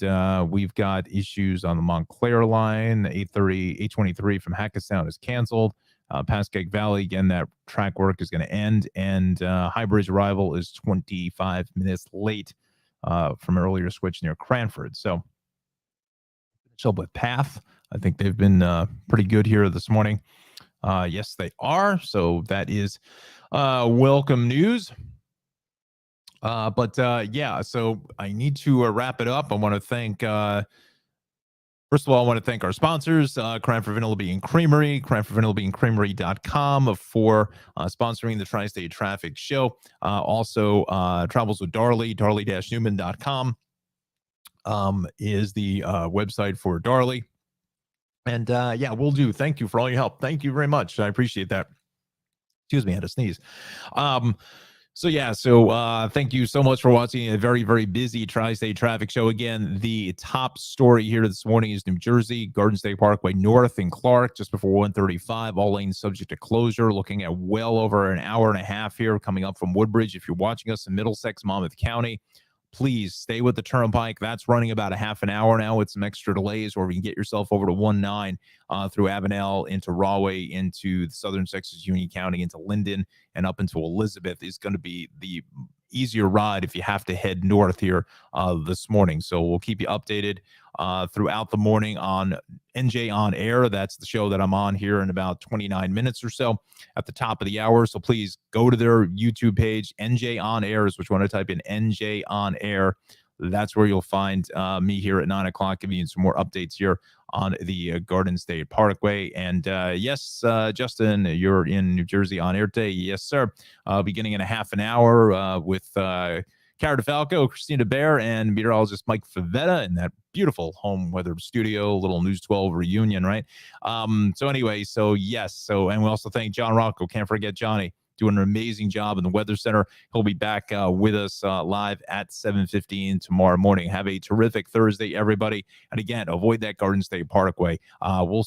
we've got issues on the Montclair line. 823 from Hackettstown is canceled. Pascagoula Valley, again, that track work is going to end. And High Bridge arrival is 25 minutes late from an earlier switch near Cranford. So with Path, I think they've been pretty good here this morning. Yes, they are. So that is welcome news. Yeah, so I need to wrap it up. I want to thank, first of all, I want to thank our sponsors, Cranford Vanilla Bean Creamery, CranfordVanillaBeanCreamery.com for sponsoring the Tri-State Traffic Show. Also, Travels with Darley, darley-newman.com is the website for Darley. And yeah, we'll do. Thank you for all your help. Thank you very much. I appreciate that. Excuse me, I had to sneeze. Thank you so much for watching a very, very busy Tri-State Traffic Show. Again, the top story here this morning is New Jersey, Garden State Parkway North in Clark, just before 135, all lanes subject to closure, looking at well over an hour and a half here coming up from Woodbridge. If you're watching us in Middlesex, Monmouth County, please stay with the Turnpike. That's running about a half an hour now with some extra delays, or you can get yourself over to 19 through Avenel into Rahway, into the southern sections, Union County, into Linden, and up into Elizabeth is going to be the easier ride if you have to head north here this morning. So we'll keep you updated throughout the morning on NJ On Air. That's the show that I'm on here in about 29 minutes or so at the top of the hour. So please go to their YouTube page. NJ On Air is what you want to type in, NJ On Air. That's where you'll find me here at 9 o'clock, giving you some more updates here on the Garden State Parkway. And yes, Justin, you're in New Jersey on air today. Yes, sir. Beginning in a half an hour with Cara DeFalco, Christina Bear, and meteorologist Mike Favetta in that beautiful home weather studio, little News 12 reunion, right? Yes. And we also thank Jon Rocco. Can't forget Johnny, doing an amazing job in the Weather Center. He'll be back with us live at 7:15 tomorrow morning. Have a terrific Thursday, everybody. And again, avoid that Garden State Parkway. We'll